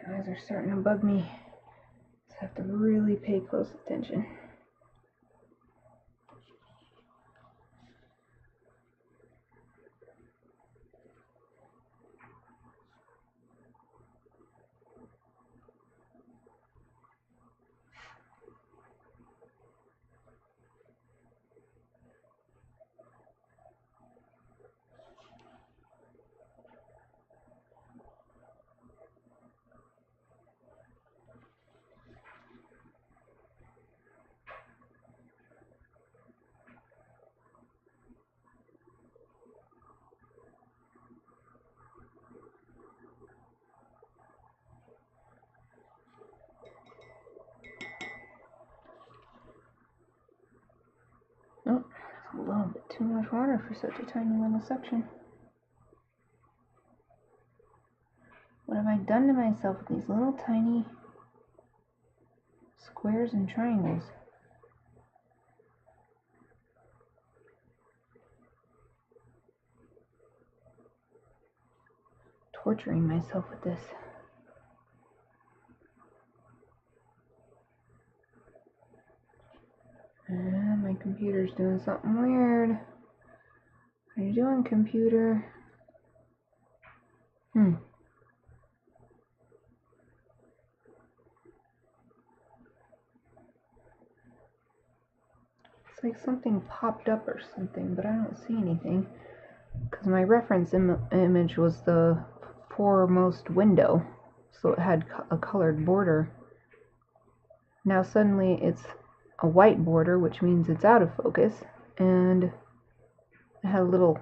My eyes are starting to bug me. So I have to really pay close attention. Oh, that's a little bit too much water for such a tiny little section. What have I done to myself with these little tiny squares and triangles? Torturing myself with this. My computer's doing something weird. What are you doing, computer? It's like something popped up or something, but I don't see anything. Because my reference image was the foremost window, so it had a colored border. Now suddenly it's a white border, which means it's out of focus, and it had a little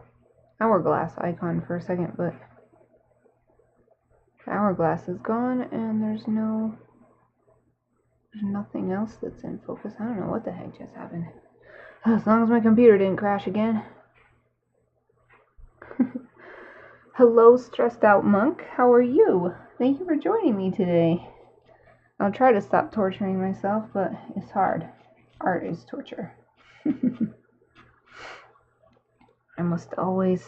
hourglass icon for a second, but the hourglass is gone, and there's nothing else that's in focus. I don't know what the heck just happened. As long as my computer didn't crash again. Hello, stressed out monk. How are you? Thank you for joining me today. I'll try to stop torturing myself, but it's hard. Art is torture. I must always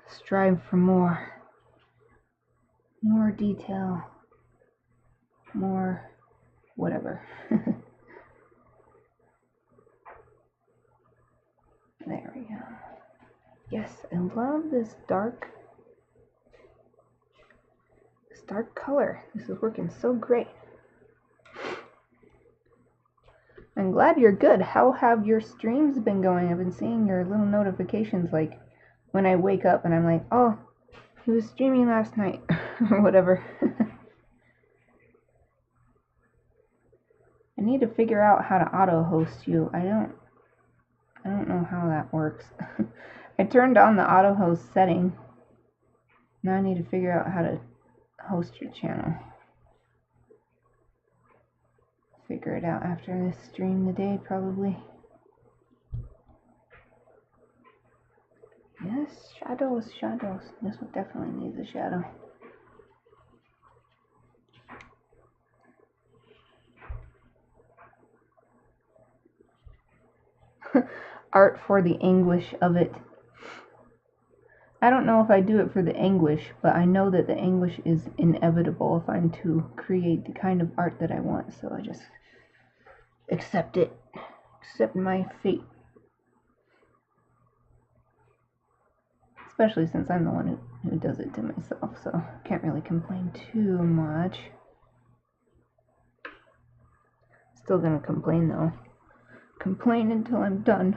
strive for more detail. more whatever. There we go. Yes, I love this dark color. This is working so great. I'm glad you're good. How have your streams been going? I've been seeing your little notifications like when I wake up and I'm like, oh, he was streaming last night or whatever. I need to figure out how to auto host you. I don't know how that works. I turned on the auto host setting. Now I need to figure out how to host your channel. Figure it out after this stream today, probably. Yes, shadows. This one definitely needs a shadow. Art for the anguish of it. I don't know if I do it for the anguish, but I know that the anguish is inevitable if I'm to create the kind of art that I want, so I just accept it. Accept my fate. Especially since I'm the one who does it to myself, so I can't really complain too much. Still gonna complain though. Complain until I'm done.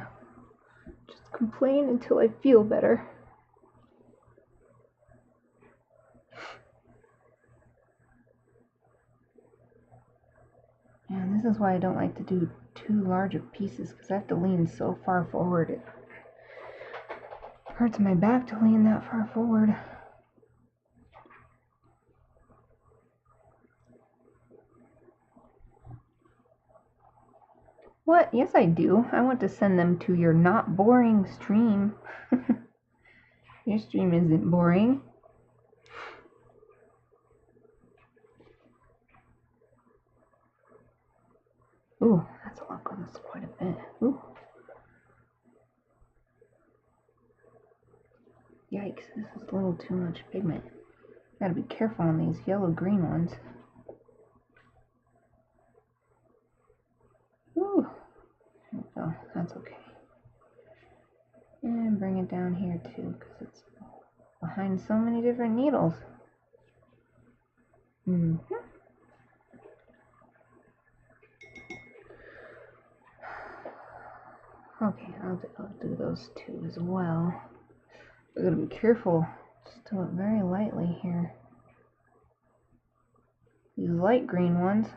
Just complain until I feel better. And this is why I don't like to do too large of pieces, because I have to lean so far forward. It hurts my back to lean that far forward. What? Yes, I do. I want to send them to your not boring stream. Your stream isn't boring. Ooh, that's a lot. That's quite a bit. Ooh. Yikes, this is a little too much pigment. Gotta be careful on these yellow-green ones. Ooh. There we go. That's okay. And bring it down here too, because it's behind so many different needles. Okay, I'll do those two as well. I gotta be careful. Just do it very lightly here. These light green ones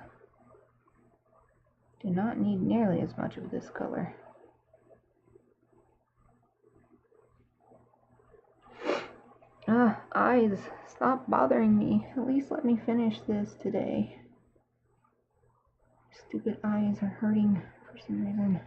do not need nearly as much of this color. Eyes, stop bothering me. At least let me finish this today. Stupid eyes are hurting for some reason.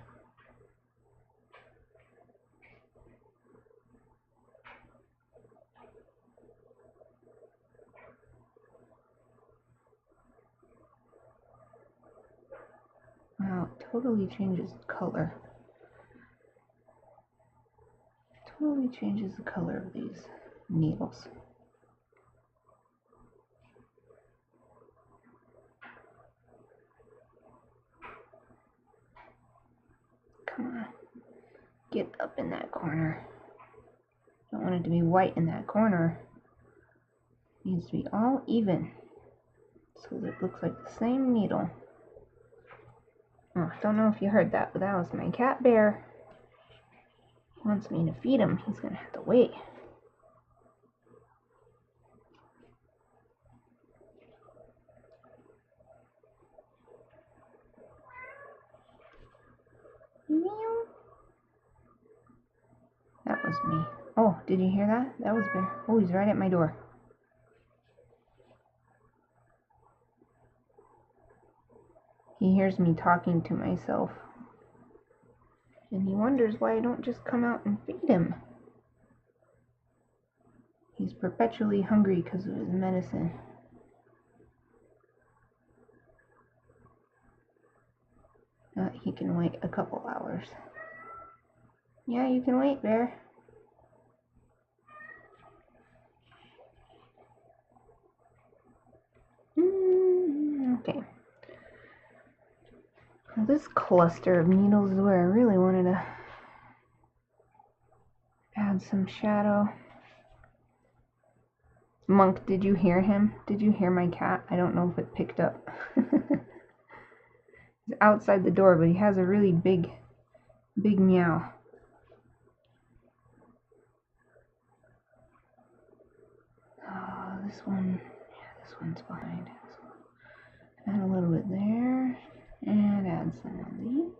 Wow, it totally changes color. Totally changes the color of these needles. Come on. Get up in that corner. Don't want it to be white in that corner. It needs to be all even, so that it looks like the same needle. Oh, I don't know if you heard that, but that was my cat bear. He wants me to feed him. He's gonna have to wait. Meow. That was me. Oh, did you hear that? That was Bear. Oh, he's right at my door. He hears me talking to myself. And he wonders why I don't just come out and feed him. He's perpetually hungry because of his medicine. He can wait a couple hours. Yeah, you can wait, Bear. Okay. Well, this cluster of needles is where I really wanted to add some shadow. Monk, did you hear him? Did you hear my cat? I don't know if it picked up. He's outside the door, but he has a really big meow. Oh, this one, yeah, this one's behind. So add a little bit there, and add some of these.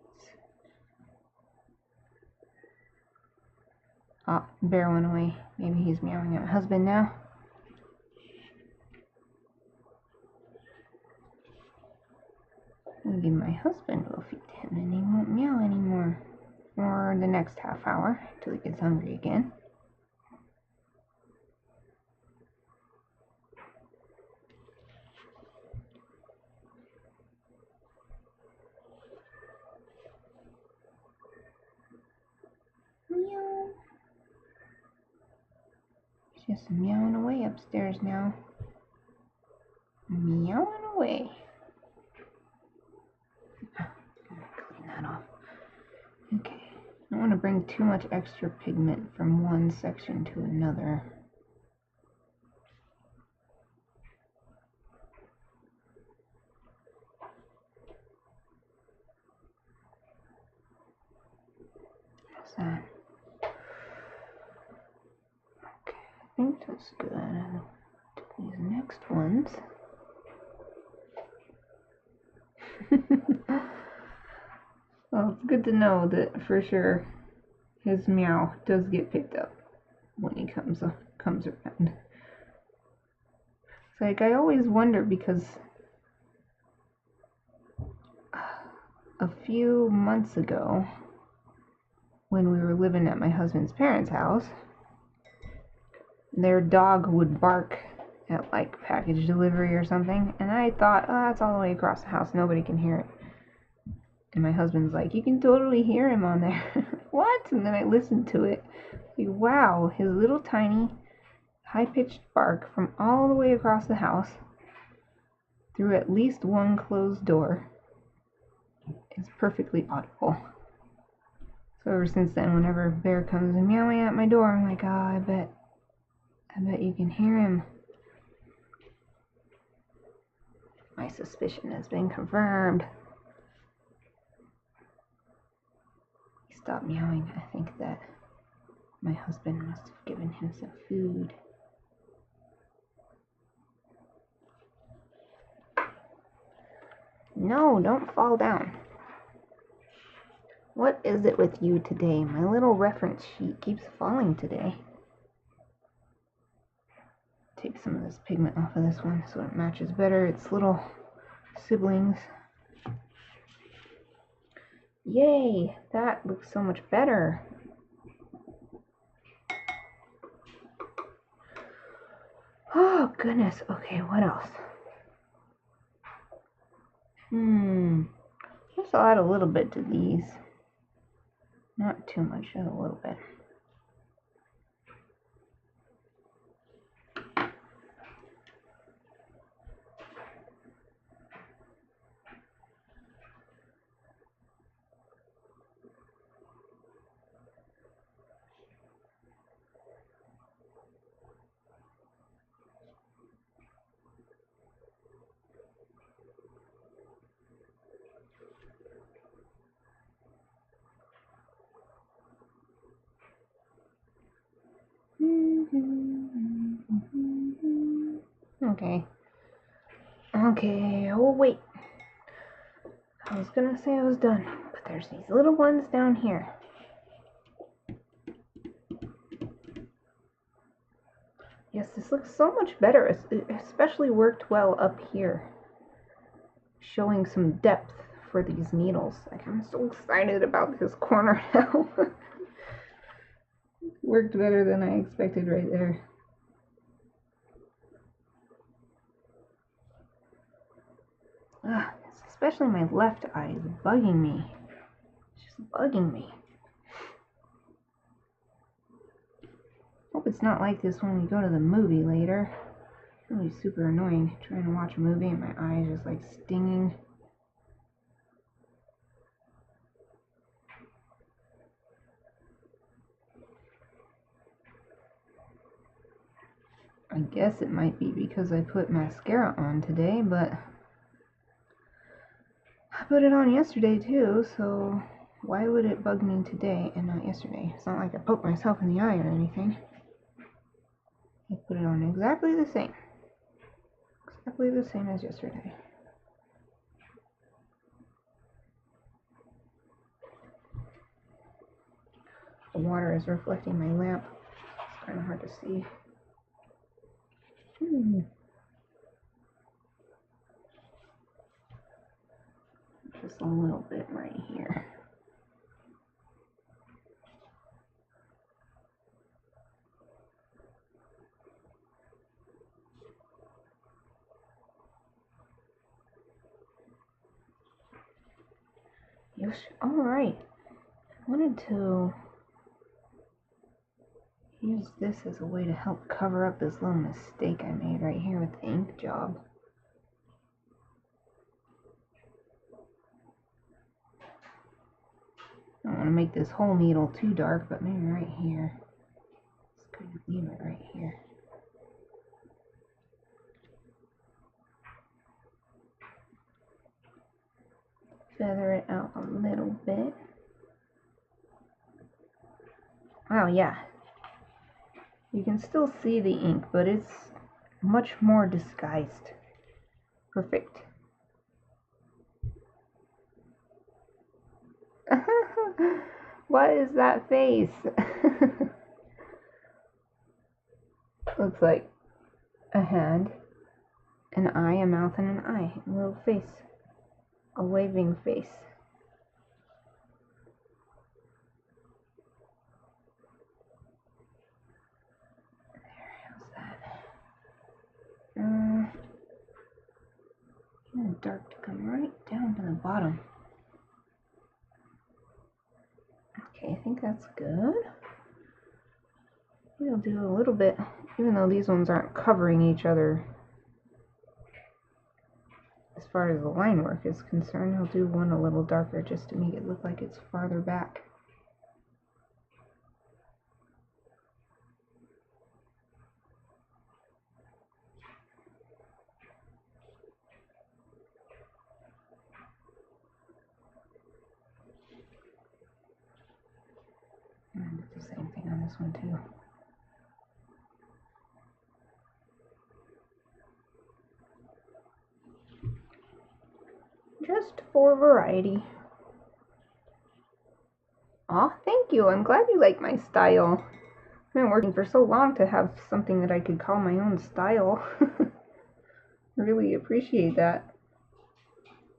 Oh, bear went away. Maybe he's meowing at my husband now. I'll give my husband a feed him and he won't meow anymore. For the next half hour, till he gets hungry again. Meow. He's just meowing away upstairs now. Meowing away. Clean that off. Okay. I don't want to bring too much extra pigment from one section to another. How's that? Okay, I think that's good. I'll do these next ones. Well, it's good to know that for sure his meow does get picked up when he comes around. It's like I always wonder because a few months ago when we were living at my husband's parents' house, their dog would bark at like package delivery or something, and I thought, oh, that's all the way across the house, nobody can hear it. And my husband's like, you can totally hear him on there. What? And then I listened to it. Like, wow, his little tiny high-pitched bark from all the way across the house through at least one closed door is perfectly audible. So ever since then, whenever Bear comes and meowing at my door, I'm like, oh, I bet you can hear him. My suspicion has been confirmed. He stopped meowing. I think that my husband must have given him some food. No, don't fall down. What is it with you today? My little reference sheet keeps falling today. Take some of this pigment off of this one so it matches better its little siblings. Yay! That looks so much better. Oh, goodness. Okay, what else? Let's add a little bit to these. Not too much, just a little bit. Okay, oh wait. I was gonna say I was done, but there's these little ones down here. Yes, this looks so much better. It especially worked well up here, showing some depth for these needles. Like, I'm so excited about this corner now. Worked better than I expected right there. Especially my left eye is bugging me. It's just bugging me. Hope it's not like this when we go to the movie later. Really super annoying trying to watch a movie and my eyes just like stinging. I guess it might be because I put mascara on today, but I put it on yesterday too, so why would it bug me today and not yesterday? It's not like I poked myself in the eye or anything. I put it on exactly the same. Exactly the same as yesterday. The water is reflecting my lamp. It's kind of hard to see. Just a little bit right here. Yes, alright. I wanted to use this as a way to help cover up this little mistake I made right here with the ink job. I don't want to make this whole needle too dark, but maybe right here. Just kind of leave it right here. Feather it out a little bit. Wow, yeah. You can still see the ink, but it's much more disguised. Perfect. What is that face? Looks like a hand, an eye, a mouth, and an eye. A little face. A waving face. Dark to come right down to the bottom. Okay, I think that's good. We'll do a little bit, even though these ones aren't covering each other as far as the line work is concerned. I'll do one a little darker just to make it look like it's farther back. And do the same thing on this one too. Just for variety. Aw, thank you. I'm glad you like my style. I've been working for so long to have something that I could call my own style. Really appreciate that.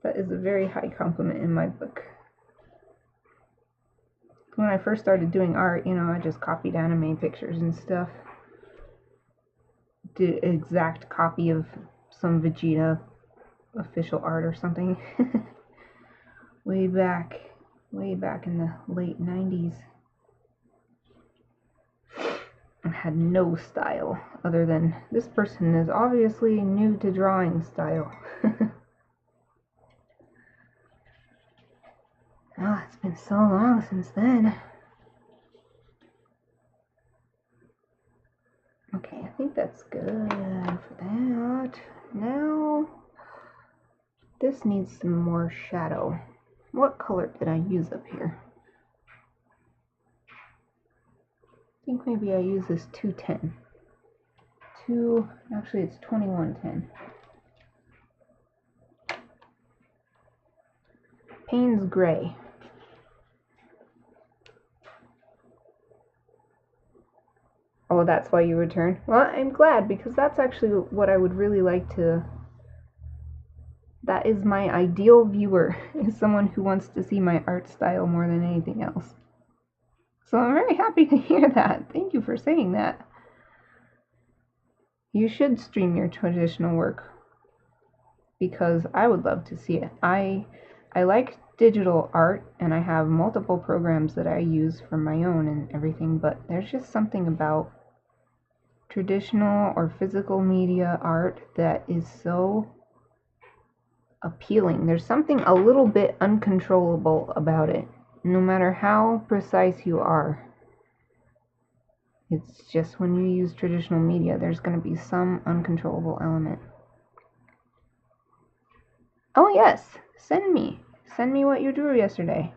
That is a very high compliment in my book. When I first started doing art, you know, I just copied anime pictures and stuff. Did an exact copy of some Vegeta official art or something. way back in the late 90s. I had no style other than this person is obviously new to drawing style. Oh, it's been so long since then. Okay, I think that's good for that. Now, this needs some more shadow. What color did I use up here? I think maybe I use this 210. Actually it's 2110. Payne's Gray. Oh, that's why you return? Well, I'm glad, because that's actually what I would really like to... That is my ideal viewer, is someone who wants to see my art style more than anything else. So I'm very happy to hear that. Thank you for saying that. You should stream your traditional work, because I would love to see it. I like digital art, and I have multiple programs that I use for my own and everything, but there's just something about traditional or physical media art that is so appealing. There's something a little bit uncontrollable about it, no matter how precise you are. It's just when you use traditional media, there's going to be some uncontrollable element. Oh yes, send me what you drew yesterday.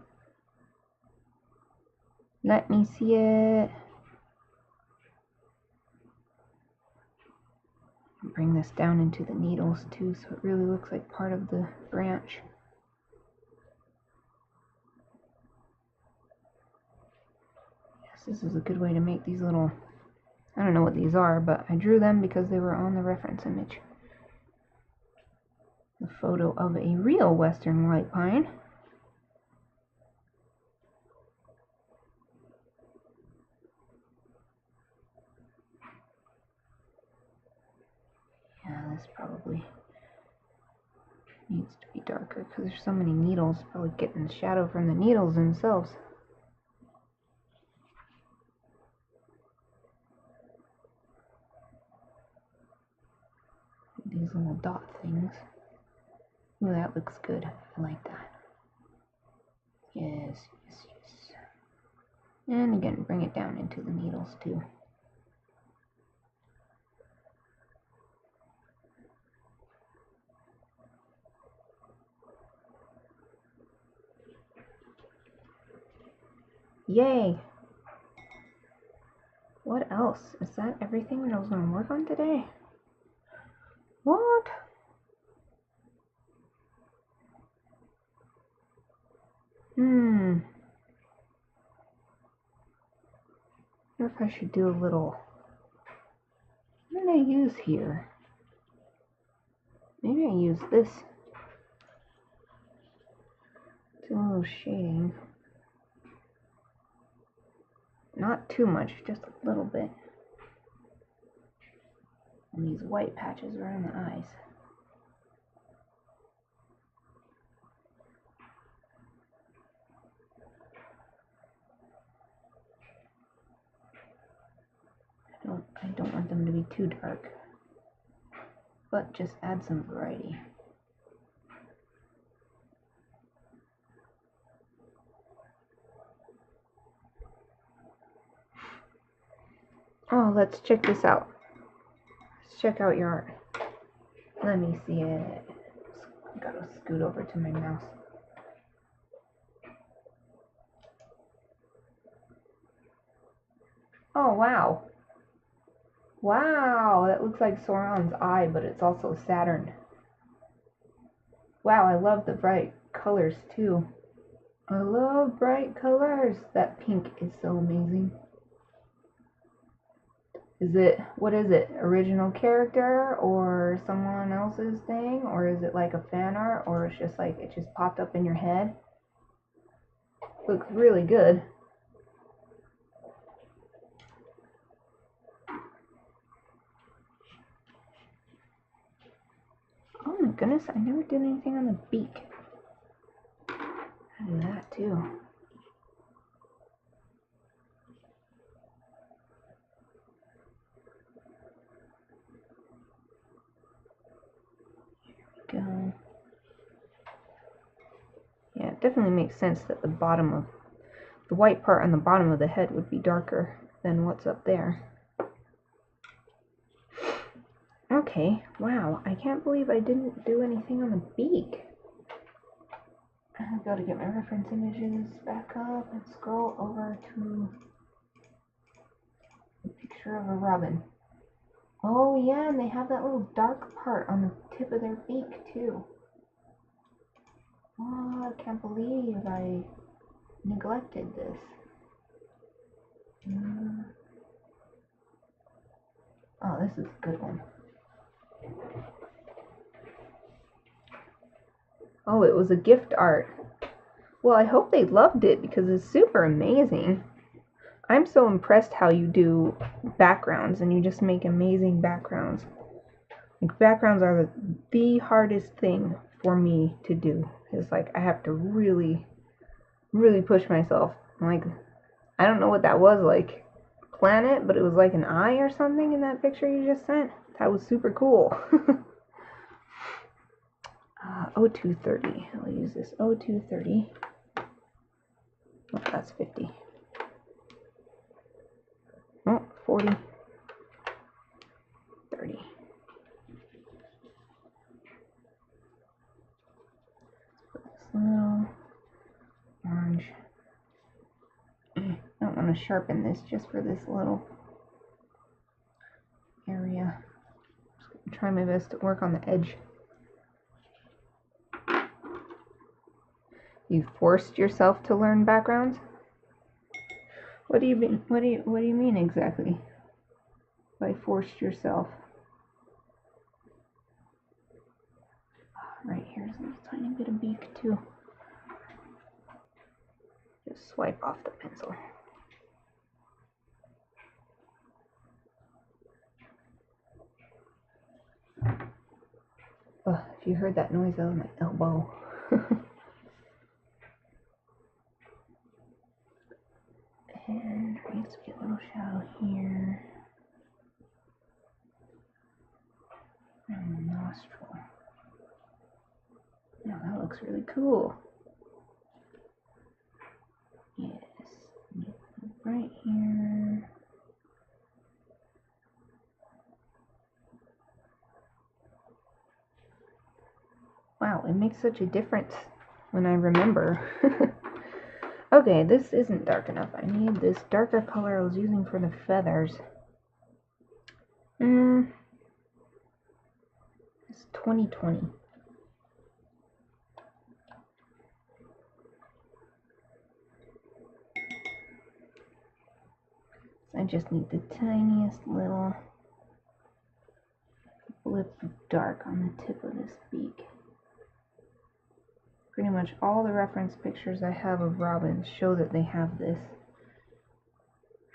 Let me see it. Bring this down into the needles too, so it really looks like part of the branch. Yes, this is a good way to make these little, I don't know what these are, but I drew them because they were on the reference image. The photo of a real western white pine. Yeah, this probably needs to be darker because there's so many needles. Probably getting the shadow from the needles themselves. These little dot things. Ooh, that looks good. I like that. Yes, yes, yes. And again, bring it down into the needles too. Yay! What else? Is that everything that I was going to work on today? What? I wonder if I should do a little... What did I use here? Maybe I use this. Do a little shading. Not too much, just a little bit. And these white patches around the eyes. I don't want them to be too dark, but just add some variety. Oh, let's check this out. Let's check out your art. Let me see it. Gotta scoot over to my mouse. Oh, wow. Wow, that looks like Sauron's eye, but it's also Saturn. Wow, I love the bright colors too. I love bright colors. That pink is so amazing. What is it? Original character or someone else's thing? Or is it like a fan art? Or it's just like, it just popped up in your head? Looks really good. Oh my goodness, I never did anything on the beak. I do that too. Here we go. Yeah, it definitely makes sense that the white part on the bottom of the head would be darker than what's up there. Okay, wow, I can't believe I didn't do anything on the beak. I've got to get my reference images back up and scroll over to the picture of a robin. Oh yeah, and they have that little dark part on the tip of their beak too. Oh, I can't believe I neglected this. Oh, this is a good one. Oh, it was a gift art. Well, I hope they loved it because it's super amazing. I'm so impressed how you do backgrounds and you just make amazing backgrounds. Like, backgrounds are the hardest thing for me to do. It's like I have to really, really push myself. Like, I don't know what that was like planet, but it was like an eye or something in that picture you just sent. That was super cool. O230. I'll use this O230. Oh, that's 50. Oh, 40. 30. Put this little orange. I don't want to sharpen this just for this little area. Just gonna try my best to work on the edge. You forced yourself to learn backgrounds? What do you mean? What do you mean exactly by forced yourself? Right here's a little tiny bit of beak too. Just swipe off the pencil. Oh, if you heard that noise, that was my elbow. And there needs to be a little shadow here. And the nostril. Now that looks really cool. Yes. Right here. Wow, it makes such a difference when I remember. Okay, this isn't dark enough. I need this darker color I was using for the feathers. It's 2020. I just need the tiniest little blip of dark on the tip of this beak. Pretty much all the reference pictures I have of robins show that they have this.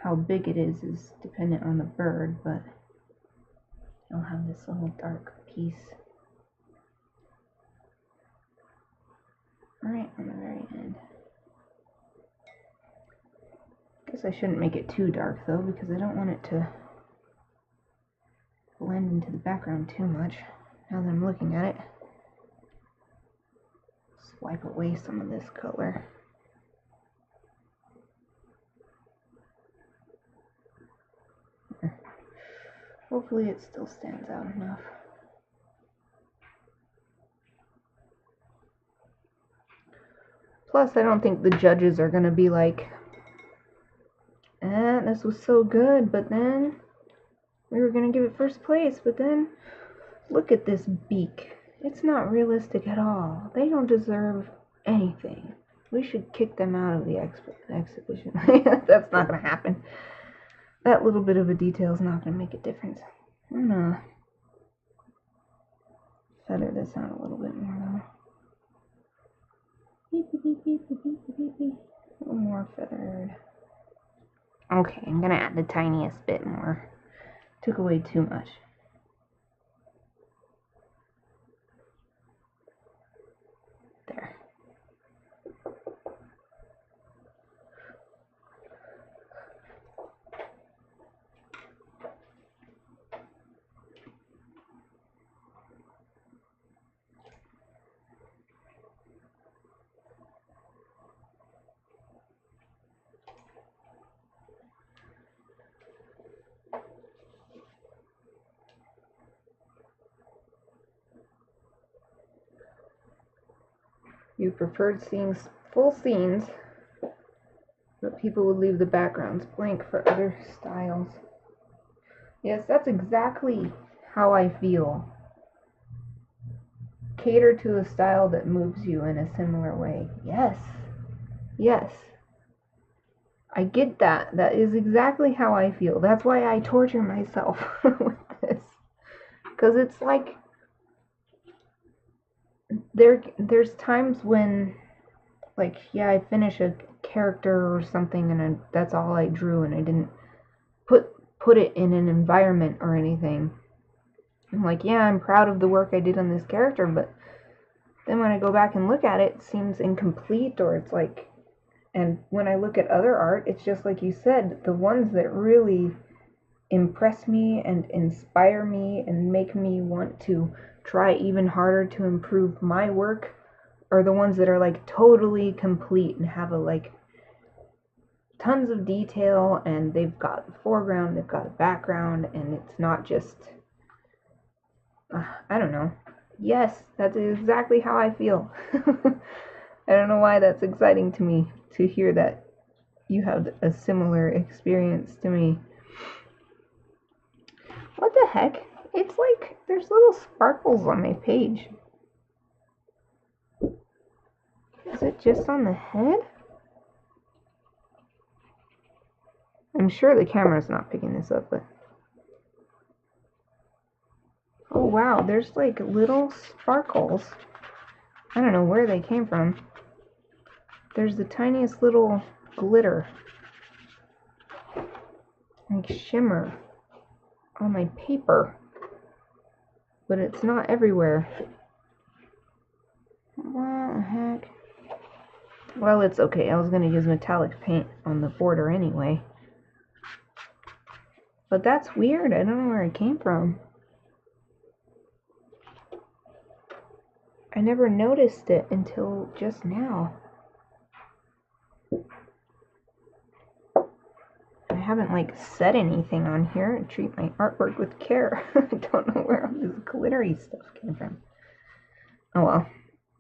How big it is dependent on the bird, but they'll have this little dark piece right on the very end. Guess I shouldn't make it too dark though, because I don't want it to blend into the background too much. Now that I'm looking at it, swipe away some of this color. Hopefully it still stands out enough. Plus, I don't think the judges are going to be like, this was so good, but then we were going to give it first place, but then look at this beak. It's not realistic at all. They don't deserve anything. We should kick them out of the exhibition. That's not going to happen. That little bit of a detail is not going to make a difference. I'm going to feather this out a little bit more though. A little more feathered. Okay, I'm going to add the tiniest bit more. Took away too much. There. You preferred seeing full scenes, but people would leave the backgrounds blank for other styles. Yes, that's exactly how I feel. Cater to a style that moves you in a similar way. Yes. Yes. I get that. That is exactly how I feel. That's why I torture myself with this. Because it's like, there's times when, like, yeah, I finish a character or something and that's all I drew and I didn't put it in an environment or anything. I'm like, yeah, I'm proud of the work I did on this character, but then when I go back and look at it, it seems incomplete, or it's like, And when I look at other art, it's just like you said, the ones that really impress me and inspire me and make me want to try even harder to improve my work are the ones that are like totally complete and have a like tons of detail, and they've got the foreground, they've got a background, and it's not just I don't know. Yes, that's exactly how I feel. I don't know why that's exciting to me to hear that you have a similar experience to me. What the heck? It's like there's little sparkles on my page. Is it just on the head? I'm sure the camera's not picking this up, but... Oh wow, there's like little sparkles. I don't know where they came from. There's the tiniest little glitter. Like shimmer on my paper. But it's not everywhere. What the heck? Well, it's okay. I was going to use metallic paint on the border anyway. But that's weird. I don't know where it came from. I never noticed it until just now. I haven't like said anything on here and treat my artwork with care. I don't know where all this glittery stuff came from. Oh well.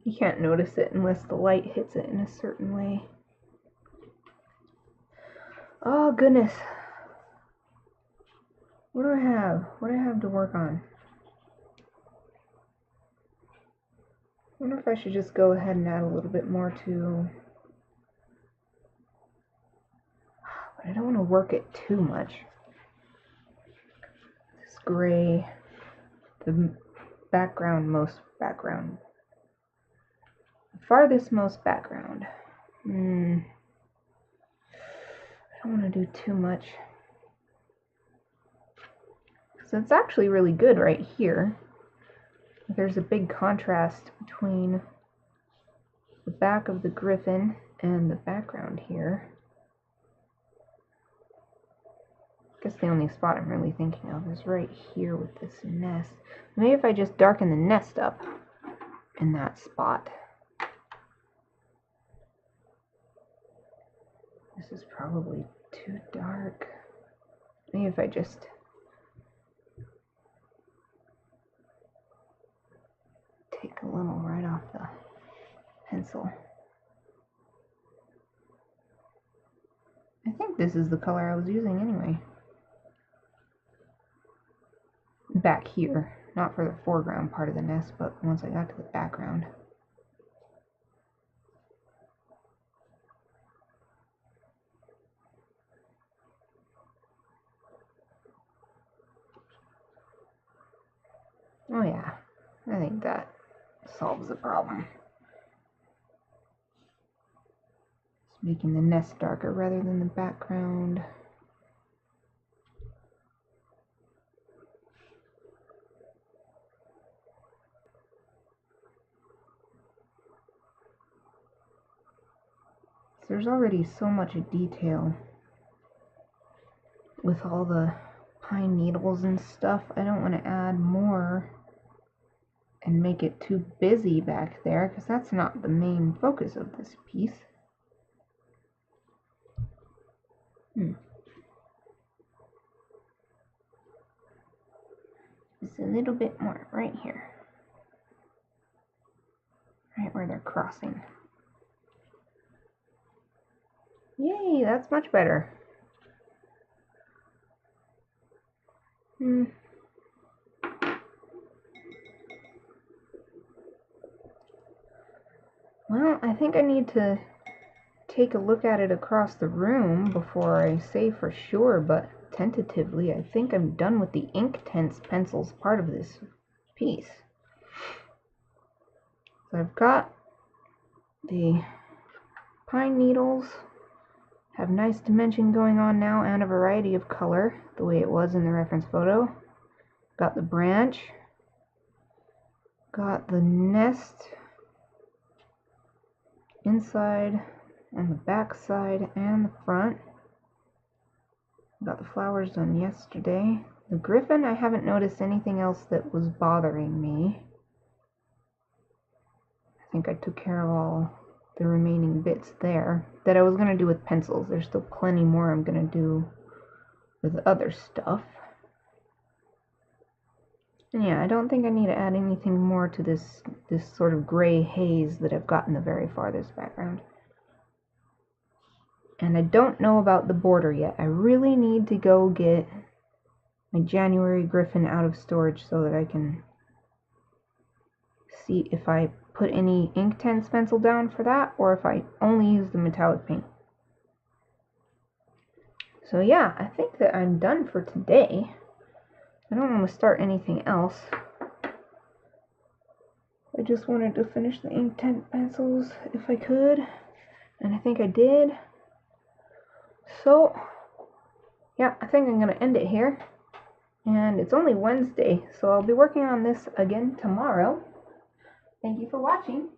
You can't notice it unless the light hits it in a certain way. Oh goodness. What do I have? What do I have to work on? I wonder if I should just go ahead and add a little bit more to... But I don't want to work it too much. This gray, the farthest most background. I don't want to do too much. So it's actually really good right here. There's a big contrast between the back of the Gryphon and the background here. I guess the only spot I'm really thinking of is right here with this nest. Maybe if I just darken the nest up in that spot. This is probably too dark. Maybe if I just take a little right off the pencil. I think this is the color I was using anyway. Back here, not for the foreground part of the nest, but once I got to the background. Oh yeah, I think that solves the problem. Just making the nest darker rather than the background. So there's already so much detail with all the pine needles and stuff. I don't want to add more and make it too busy back there, because that's not the main focus of this piece. Just a little bit more right here. Right where they're crossing. Yay, that's much better. Well, I think I need to take a look at it across the room before I say for sure, but tentatively I think I'm done with the Inktense pencils part of this piece. So I've got the pine needles, have nice dimension going on now and a variety of color, the way it was in the reference photo. Got the branch, got the nest inside on the back side and the front. Got the flowers done yesterday. The Gryphon, I haven't noticed anything else that was bothering me. I think I took care of all the remaining bits there that I was going to do with pencils. There's still plenty more I'm going to do with other stuff. And yeah, I don't think I need to add anything more to this sort of gray haze that I've got in the very farthest background. And I don't know about the border yet. I really need to go get my January Gryphon out of storage so that I can see if I put any Inktense pencil down for that or if I only use the metallic paint. So yeah, I think that I'm done for today. I don't want to start anything else. I just wanted to finish the Inktense pencils if I could, and I think I did. So yeah, I think I'm going to end it here. And it's only Wednesday, so I'll be working on this again tomorrow. Thank you for watching.